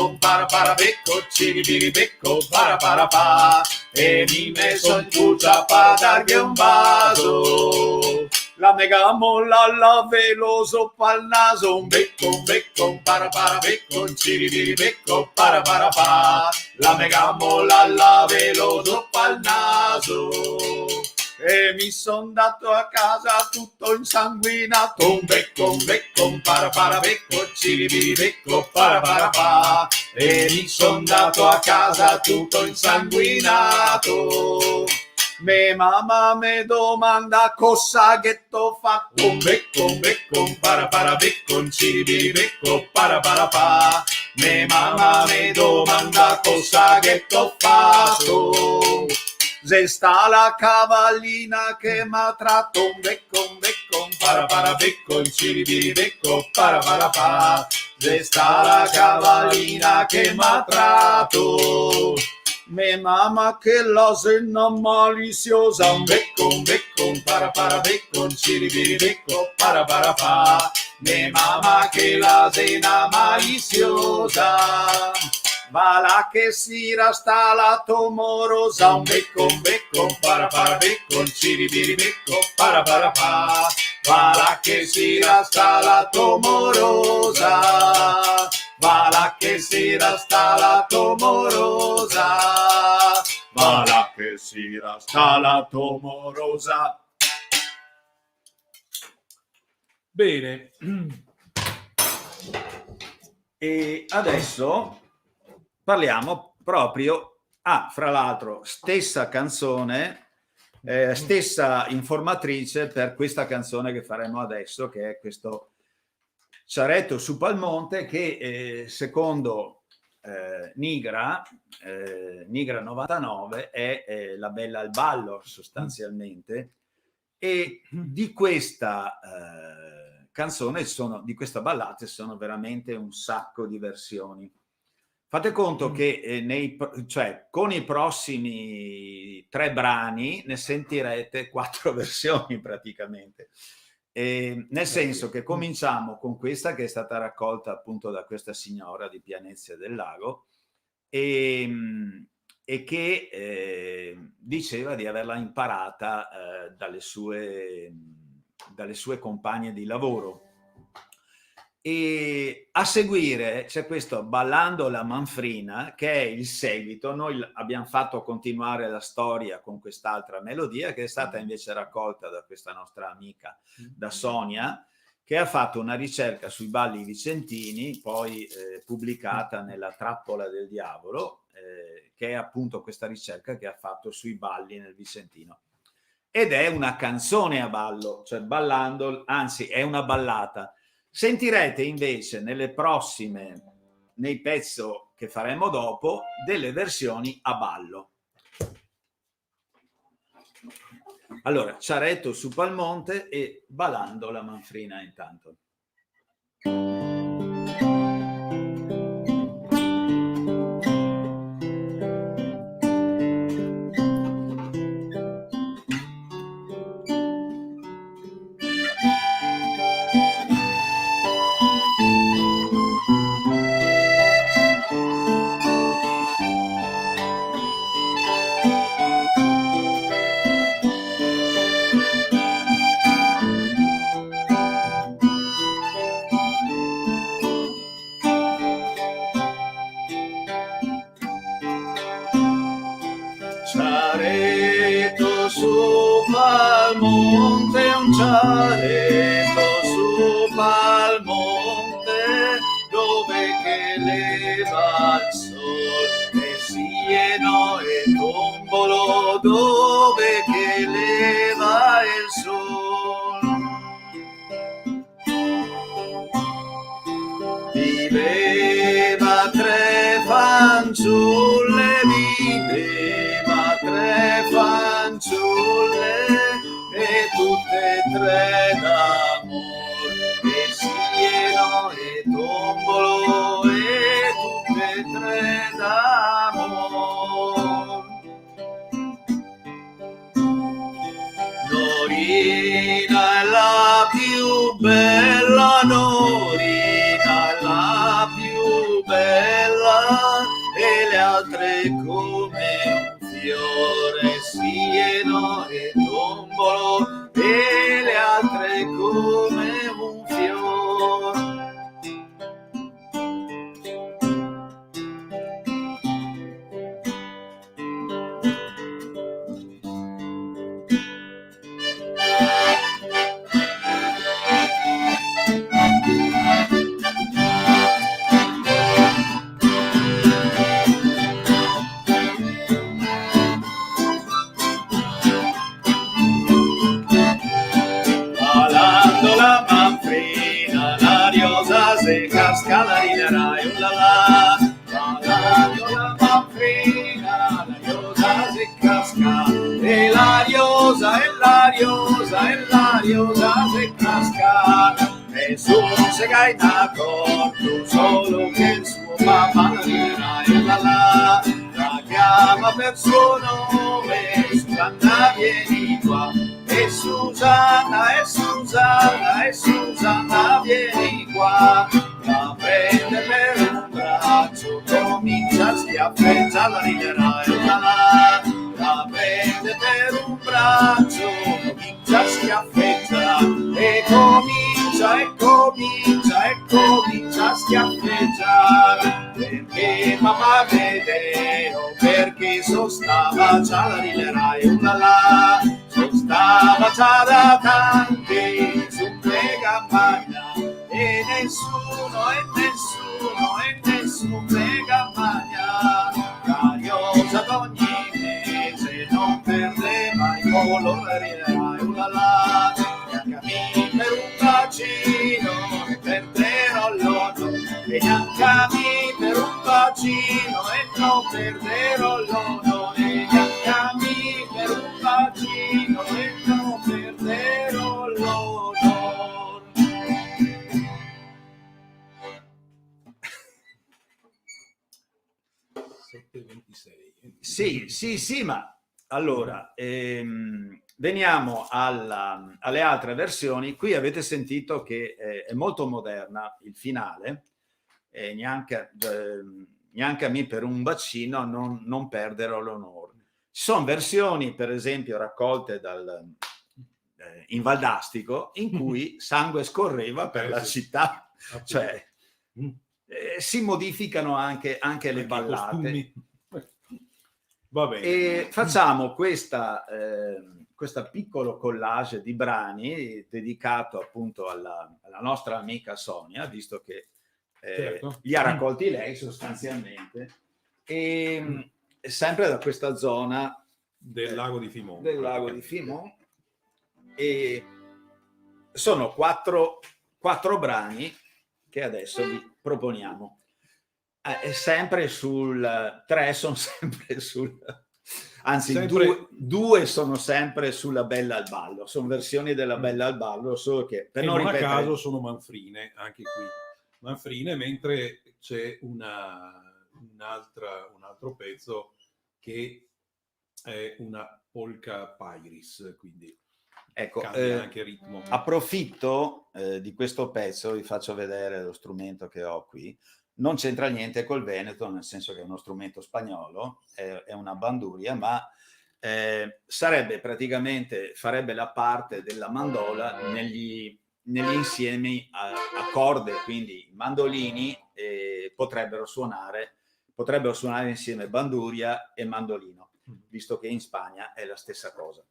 un paraparabecco, ciribiribecco, paraparapà. E mi immerso in culciappa a darghe un vaso, la mega molla alla veloso pal naso, un becco, un paraparabecco, un ciribiribecco, paraparapà. La mega molla alla veloso pal naso. E mi son dato a casa tutto insanguinato, un becco, un paraparabecco, ciribiribecco, paraparapà. E mi son dato a casa tutto insanguinato. Me mamma me domanda cosa che t'ho fatto, un becco, un paraparabecco, un ciribiribecco, paraparapà. Me mamma me domanda cosa che t'ho fatto. Se sta la cavallina che m'ha tratto, un becco, un paraparabecco, un ciribiribecco, paraparapà. Se sta la cavallina che m'ha tratto, me mamma che la senna maliziosa, un becco, un paraparabecco, un ciribiribecco, paraparapà. Me mamma che la senna maliziosa, va là che si rasta la tomorosa, un becco, un paraparabecco, un ciribiribecco, paraparapà. Va là che si rasta la tomorosa, va là che si rasta la tomorosa, va là che si rasta la tomorosa. Bene. E adesso parliamo proprio, fra l'altro, stessa canzone, stessa informatrice per questa canzone che faremo adesso, che è questo Ciaretto su Palmonte, che secondo Nigra 99 è la bella al ballo sostanzialmente, e di questa canzone di questa ballata sono veramente un sacco di versioni. Fate conto che con i prossimi 3 brani ne sentirete 4 versioni praticamente. Nel senso che cominciamo con questa che è stata raccolta appunto da questa signora di Pianezia del Lago e che diceva di averla imparata dalle sue compagne di lavoro. E a seguire c'è questo Ballando la Manfrina, che è il seguito. Noi abbiamo fatto continuare la storia con quest'altra melodia che è stata invece raccolta da questa nostra amica, da Sonia, che ha fatto una ricerca sui balli vicentini, poi pubblicata nella Trappola del Diavolo, che è appunto questa ricerca che ha fatto sui balli nel Vicentino. Ed è una canzone a ballo, cioè ballando, anzi è una ballata. Sentirete invece nei pezzi che faremo dopo, delle versioni a ballo. Allora, Ciaretto su Palmonte e Ballando la Manfrina intanto. Ciaretto su Palmonte, un ciaretto su Palmonte, dove che leva il sol, e Sieno e Tombolo, dove che leva il sol. Viveva 3 fanciulle, viveva 3 fanciulle, e tutte e 3 d'amor, e Sieno e Tombolo, e tutte e 3 d'amor. Norina è la più bella, Norina è la più bella, e le altre come un fiore, Sieno e Tombolo, e le altre come un fiore. Ballando la Manfrina, la diosa se casca, la riderà e ulala. Ballando la Manfrina, la diosa se casca, e la diosa, e la diosa, e la diosa se casca. Nessuno se gaita accorto, solo che il suo papà la riderà e ulala. La chiama per suo nome, Susanna vieni qua. E Susanna, e Susanna, e Susanna vieni qua. La prende per un braccio, comincia a schiaffeggiare, la riderà e ulala. La prende per un braccio, comincia a schiaffeggiare, e comincia, e comincia, e comincia a schiaffeggiare. Perché papà vedeo, perché sostava già, la riderà e ulala. Stava già da tanti su Megamagna, e nessuno, e nessuno, e nessuno Megamagna riderai, ulala, neanche per un bacino ne perderò l'onore, e neanche per un bacino e non perderò l'onore, neanche per un bacino e non perderò l'onore. Sì, ma allora veniamo alle altre versioni. Qui avete sentito che è molto moderna il finale, neanche a me per un bacino non perderò l'onore. Ci sono versioni, per esempio, raccolte in Valdastico, in cui sangue scorreva per la città, cioè si modificano anche le ballate. Va bene. E facciamo questa piccolo collage di brani dedicato appunto alla nostra amica Sonia, visto che certo, li ha raccolti lei sostanzialmente, e sempre da questa zona del lago di Fimon. Del lago di Fimon. E sono quattro brani che adesso vi proponiamo. Sempre tre sono sempre anzi sempre... Due sono sempre sulla Bella al ballo, sono versioni della Bella al ballo, solo che per non ripetere... a caso sono manfrine, anche qui manfrine, mentre c'è un altro pezzo che è una polka pairis, quindi ecco, cambia anche ritmo. Approfitto di questo pezzo, vi faccio vedere lo strumento che ho qui. Non c'entra niente col Veneto, nel senso che è uno strumento spagnolo, è una banduria, ma farebbe la parte della mandola negli insiemi a corde, quindi i mandolini potrebbero suonare insieme banduria e mandolino, visto che in Spagna è la stessa cosa.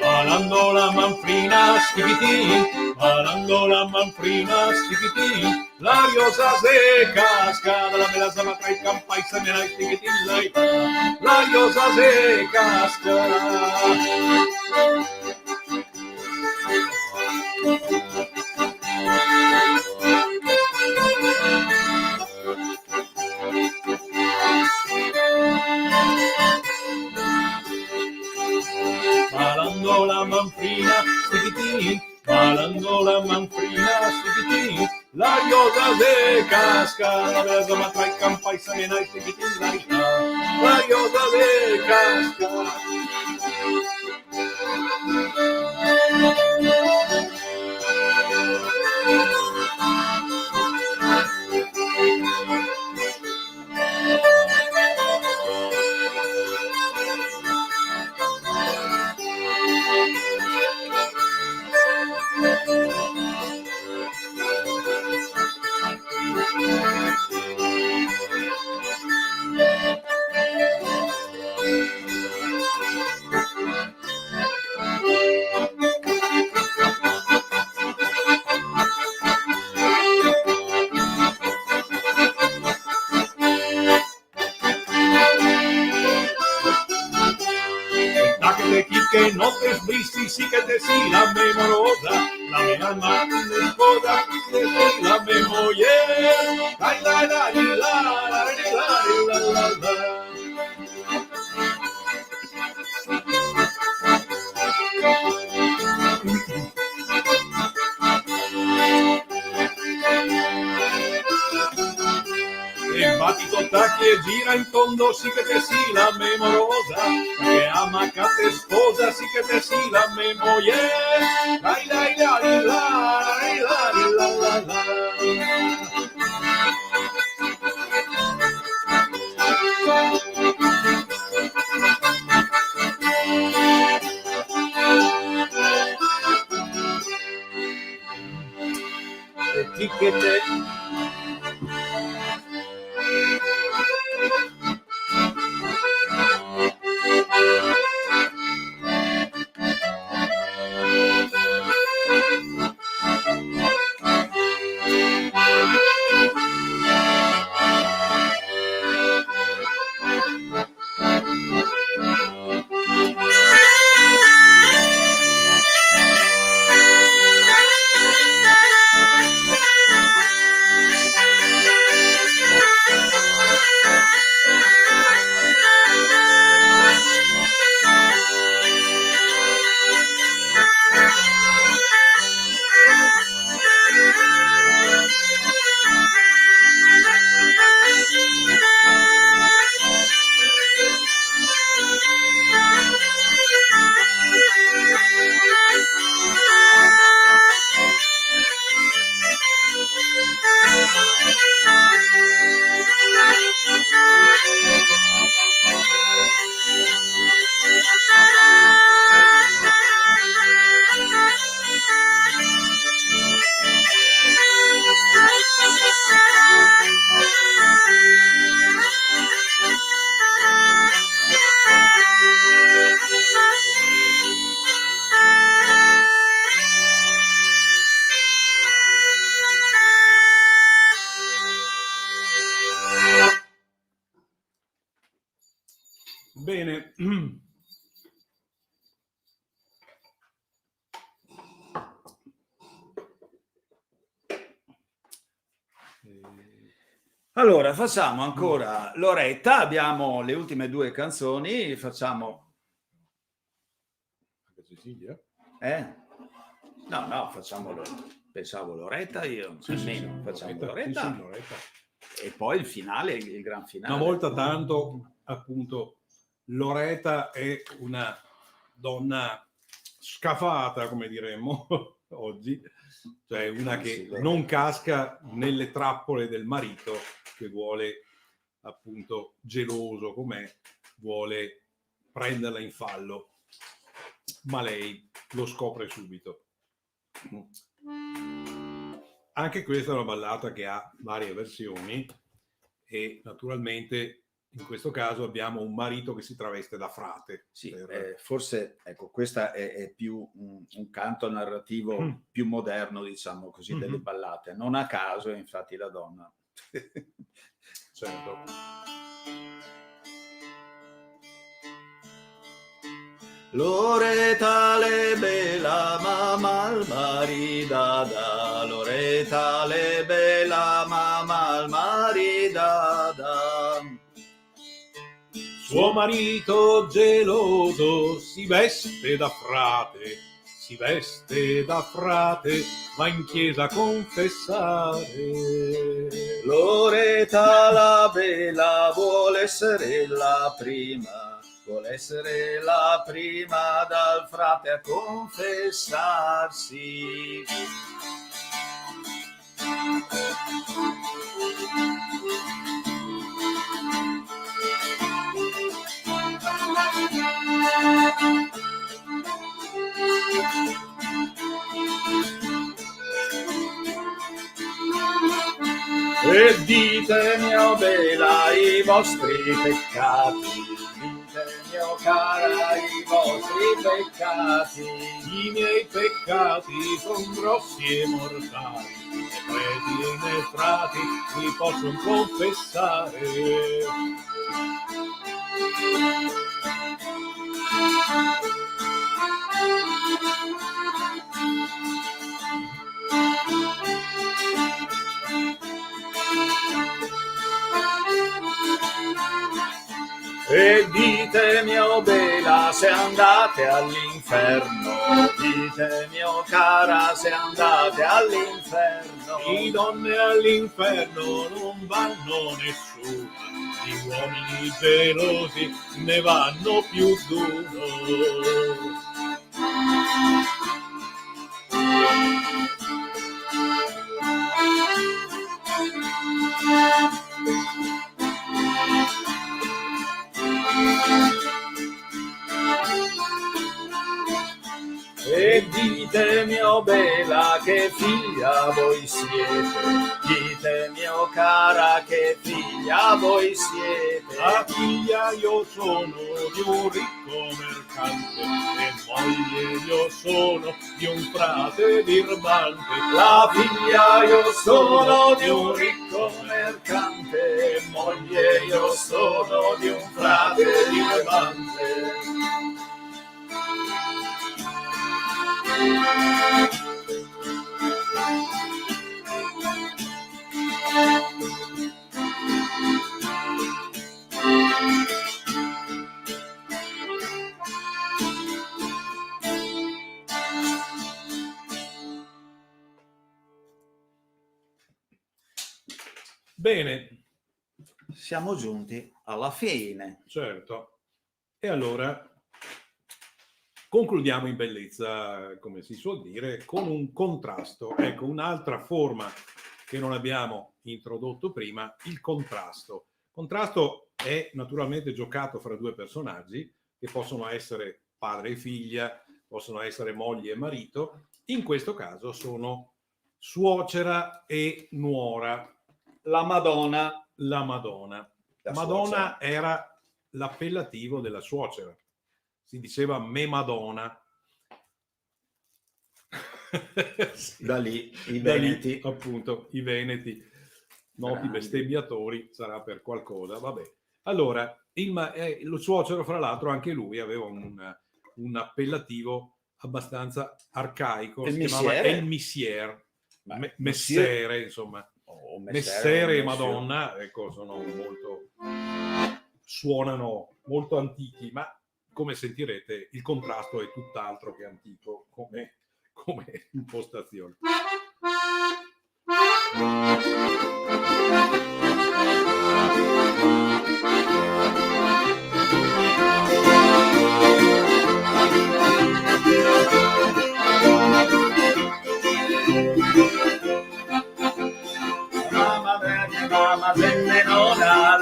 Balando la manfrina stiquitín, balando la manfrina stiquitín, la diosa se casca, la melaza ma trae campa y se me la stiquitín, la diosa se casca. Balando la manfrina stiquitín, balando la manfrina stiquitín, la diosa se casca, la melaza ma trae campa y se me la stiquitín, la diosa se casca. Que no te sbrisi, sí que te sí la memorosa, la me alma de esposa, que sí la memoye, ay la la la la la la la. Empático que gira in tondo, sì che te sì la memorosa, che ama che te sposa, sì che te sì la memoie, dai dai dai dai dai la la etichette. Bene. Allora, facciamo ancora Loretta, abbiamo le ultime 2 canzoni, facciamo... Cecilia? No, facciamo... Pensavo Loretta io, almeno facciamo Loretta. Sì, Loretta. E poi il finale, il gran finale. Una volta tanto, appunto, Loretta è una donna scafata, come diremmo oggi, cioè una che non casca nelle trappole del marito, che vuole, appunto, geloso com'è, vuole prenderla in fallo, ma lei lo scopre subito. Anche questa è una ballata che ha varie versioni e naturalmente in questo caso abbiamo un marito che si traveste da frate. Sì, forse, ecco, questa è più un canto narrativo più moderno, diciamo così, delle ballate. Non a caso, infatti, la donna. Certo. Loretta le bella mamma al maridada, Loretta le bella mamma al maridada. Suo marito geloso si veste da frate, va in chiesa a confessare. Loretta la bella vuole essere la prima dal frate a confessarsi. E dite, mio bella, i vostri peccati, dite, mio cara, i vostri peccati. I miei peccati son grossi e mortali, e preti e ineffrati mi possono confessare. E dite, mio bella, se andate all'inferno, dite, mio cara, se andate all'inferno. Di donne all'inferno non vanno nessuna, di uomini gelosi ne vanno più d'uno. E dite, mio bella, che figlia voi siete, dite, mio cara, che figlia voi siete. La figlia io sono di un ricco mercante, e moglie io sono di un frate birbante. La figlia io sono di un ricco mercante, e moglie io sono di un frate birbante. Bene, Siamo giunti alla fine. certo. E allora concludiamo in bellezza, come si suol dire, con un contrasto. Ecco, un'altra forma che non abbiamo introdotto prima, il contrasto. Il contrasto è naturalmente giocato fra due personaggi che possono essere padre e figlia, possono essere moglie e marito. In questo caso sono suocera e nuora. La Madonna. La Madonna. La Madonna suocera. era l'appellativo della suocera. Si diceva me Madonna. Sì. Da lì i Da lì, veneti. appunto, i veneti, noti Grandi. bestemmiatori, sarà per qualcosa, vabbè. Allora, Lo suocero, fra l'altro, anche lui aveva un appellativo abbastanza arcaico, si chiamava El Missier, Messere, insomma. Messere e Madonna, ecco, suonano molto antichi, ma come sentirete il contrasto è tutt'altro che antico come impostazione.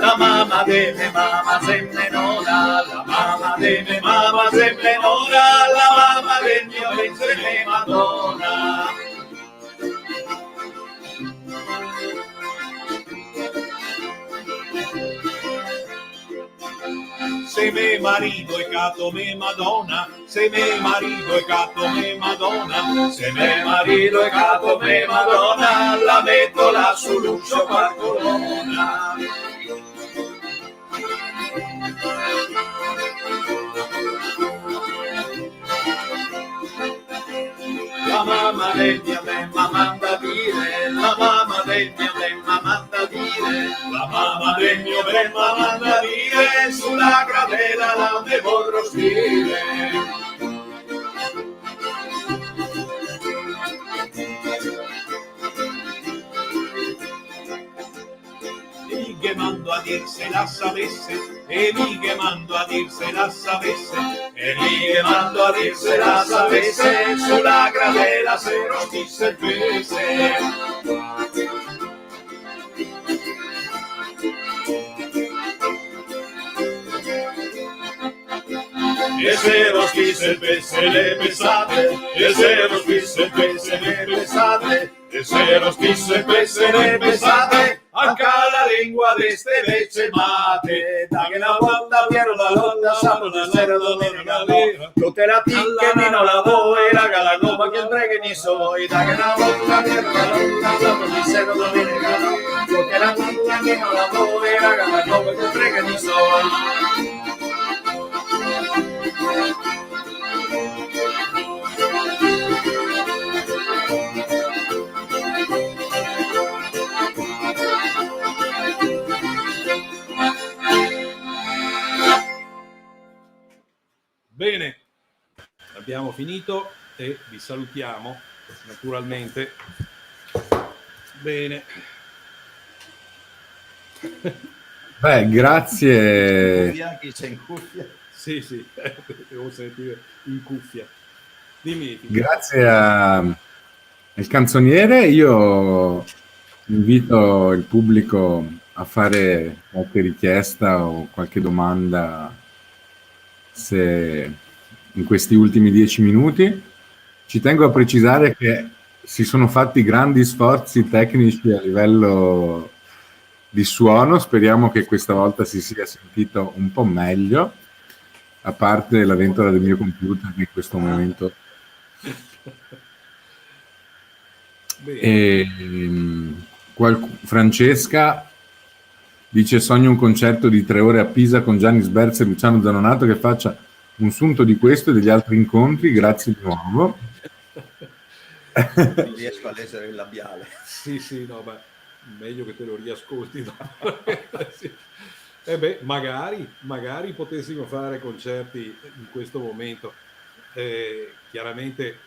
La mamma delle mamma sempre nona, la mamma delle mamma sempre nona, la mamma del mio essere Madonna. Se me marito e cato me Madonna, se me marito e cato me Madonna, se me marito e cato me Madonna, la metto là sull'uscio parcolona. La mamma del mio memma manda dire, la mamma del mio memma manda dire, la mamma del mio memma manda dire, sulla gradella la devo rostire. E che mando a dir se la sapesse, e mi che mando a dir se la sapesse, e mi che mando a dir se la sapesse, sulla gradella se rostisse il pese. E se rostisse il pese le pesate, e se rostisse il pese le pesate, e se rostisse il pese le pesate, anche la lingua d'este vece mate, da che la volta pieno la lotta, sabato sera domenica no, tutte la ticche di non la vuoi, raga la gomma che preghi ni soi, da che la volta pieno la lotta, sabato sera domenica no, tutte la ticche di non la vuoi, raga la gomma che preghi ni soi. Bene, abbiamo finito e vi salutiamo naturalmente. Bene. Beh, grazie. Chi c'è in cuffia? Sì, devo sentire in cuffia. Dimmi. Grazie al canzoniere. Io invito il pubblico a fare qualche richiesta o qualche domanda se in questi ultimi 10 minuti. Ci tengo a precisare che si sono fatti grandi sforzi tecnici a livello di suono, speriamo che questa volta si sia sentito un po' meglio, a parte la ventola del mio computer che in questo momento Francesca dice: sogno un concerto di 3 ore a Pisa con Gianni Sberza e Luciano Zanonato che faccia un sunto di questo e degli altri incontri. Grazie di nuovo. Non riesco a leggere il labiale. Sì, no, ma meglio che te lo riascolti. No? Sì. Magari potessimo fare concerti in questo momento. Chiaramente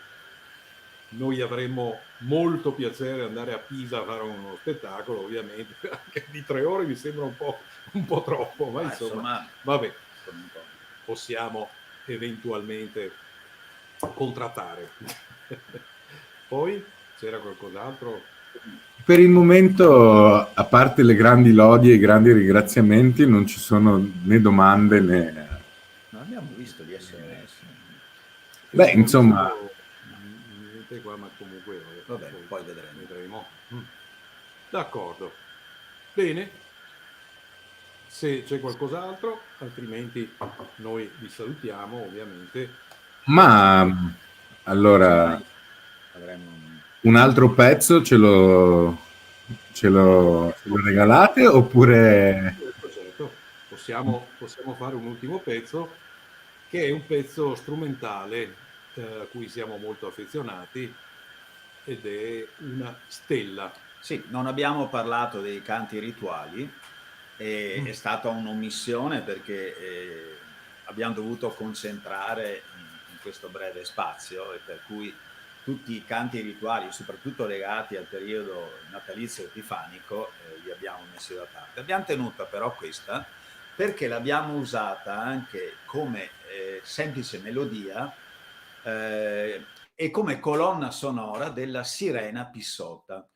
noi avremmo molto piacere andare a Pisa a fare uno spettacolo, ovviamente. Anche di 3 ore mi sembra un po' troppo, ma insomma, vabbè, possiamo eventualmente contrattare. Poi c'era qualcos'altro? Per il momento, a parte le grandi lodi e i grandi ringraziamenti, non ci sono né domande né... Non abbiamo visto gli SMS. Beh, insomma... Niente qua, ma comunque... Vabbè, poi vedremo. D'accordo. Bene. Se c'è qualcos'altro, altrimenti noi vi salutiamo, ovviamente. Ma allora... Avremo un altro pezzo ce lo regalate oppure... Certo, possiamo fare un ultimo pezzo, che è un pezzo strumentale a cui siamo molto affezionati, ed è una stella. Sì, non abbiamo parlato dei canti rituali, è stata un'omissione perché abbiamo dovuto concentrare in questo breve spazio, e per cui tutti i canti rituali, soprattutto legati al periodo natalizio epifanico, li abbiamo messi da parte. Abbiamo tenuto però questa perché l'abbiamo usata anche come semplice melodia e come colonna sonora della Sirena Pissota.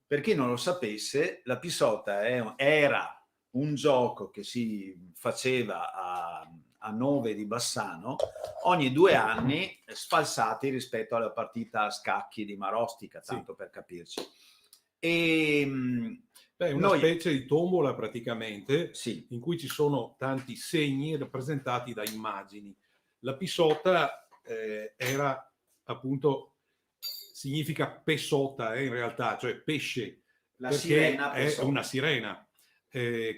Per chi non lo sapesse, la Pissota era un gioco che si faceva a Nove di Bassano ogni 2 anni, sfalsati rispetto alla partita a scacchi di Marostica, tanto per capirci. E È una specie di tombola praticamente, sì, in cui ci sono tanti segni rappresentati da immagini. La Pissota era appunto, significa pesota in realtà, cioè pesce, la perché sirena è Pissota. una sirena.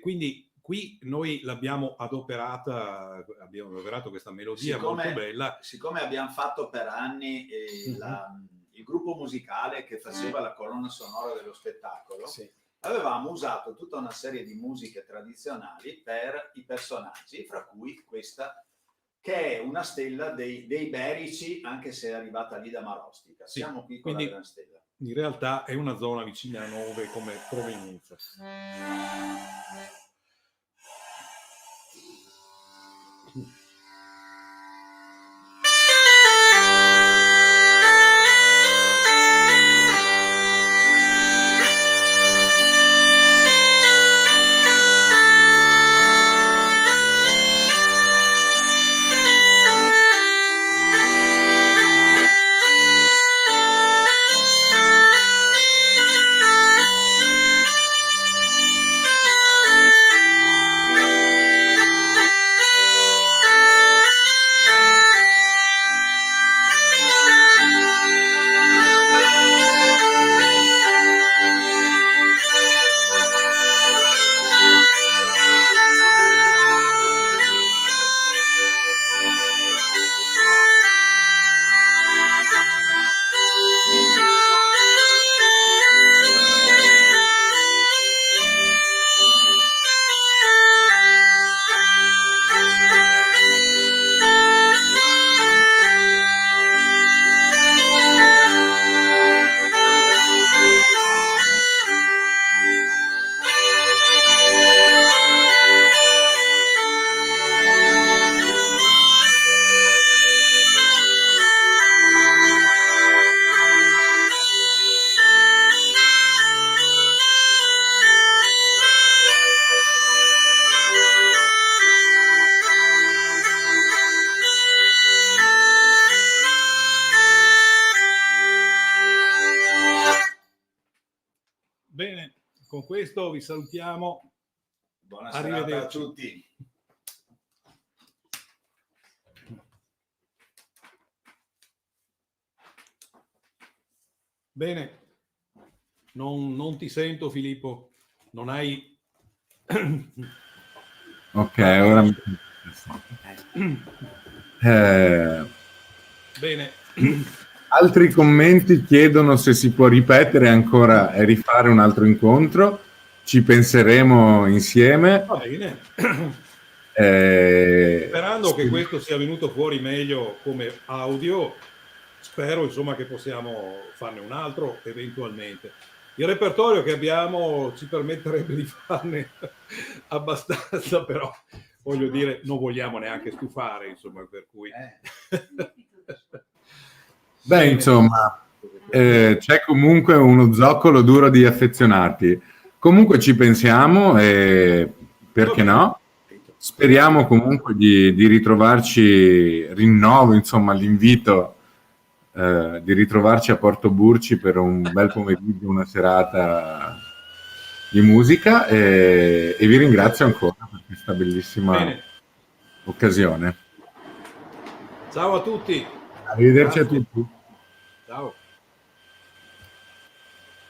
Quindi qui noi l'abbiamo adoperata, abbiamo adoperato questa melodia molto bella. Siccome abbiamo fatto per anni il gruppo musicale che faceva la colonna sonora dello spettacolo, Sì. Avevamo usato tutta una serie di musiche tradizionali per i personaggi, fra cui questa, che è una stella dei Berici, anche se è arrivata lì da Marostica. Sì, Siamo qui con la Gran Stella. In realtà è una zona vicina a Nove come provenienza. Bene, con questo vi salutiamo. Buona serata a tutti. Bene, non ti sento, Filippo. Non hai... Ok, ora mi... Bene. Altri commenti chiedono se si può ripetere ancora e rifare un altro incontro. Ci penseremo insieme. Va bene. Sperando che questo sia venuto fuori meglio come audio, spero insomma che possiamo farne un altro eventualmente. Il repertorio che abbiamo ci permetterebbe di farne abbastanza, però voglio dire, non vogliamo neanche stufare, insomma, per cui... Beh, insomma, c'è comunque uno zoccolo duro di affezionati. Comunque ci pensiamo e perché no? Speriamo comunque di ritrovarci, rinnovo insomma l'invito di ritrovarci a Porto Burci per un bel pomeriggio, una serata di musica e vi ringrazio ancora per questa bellissima occasione. Ciao a tutti. Arrivederci a tutti. Ciao.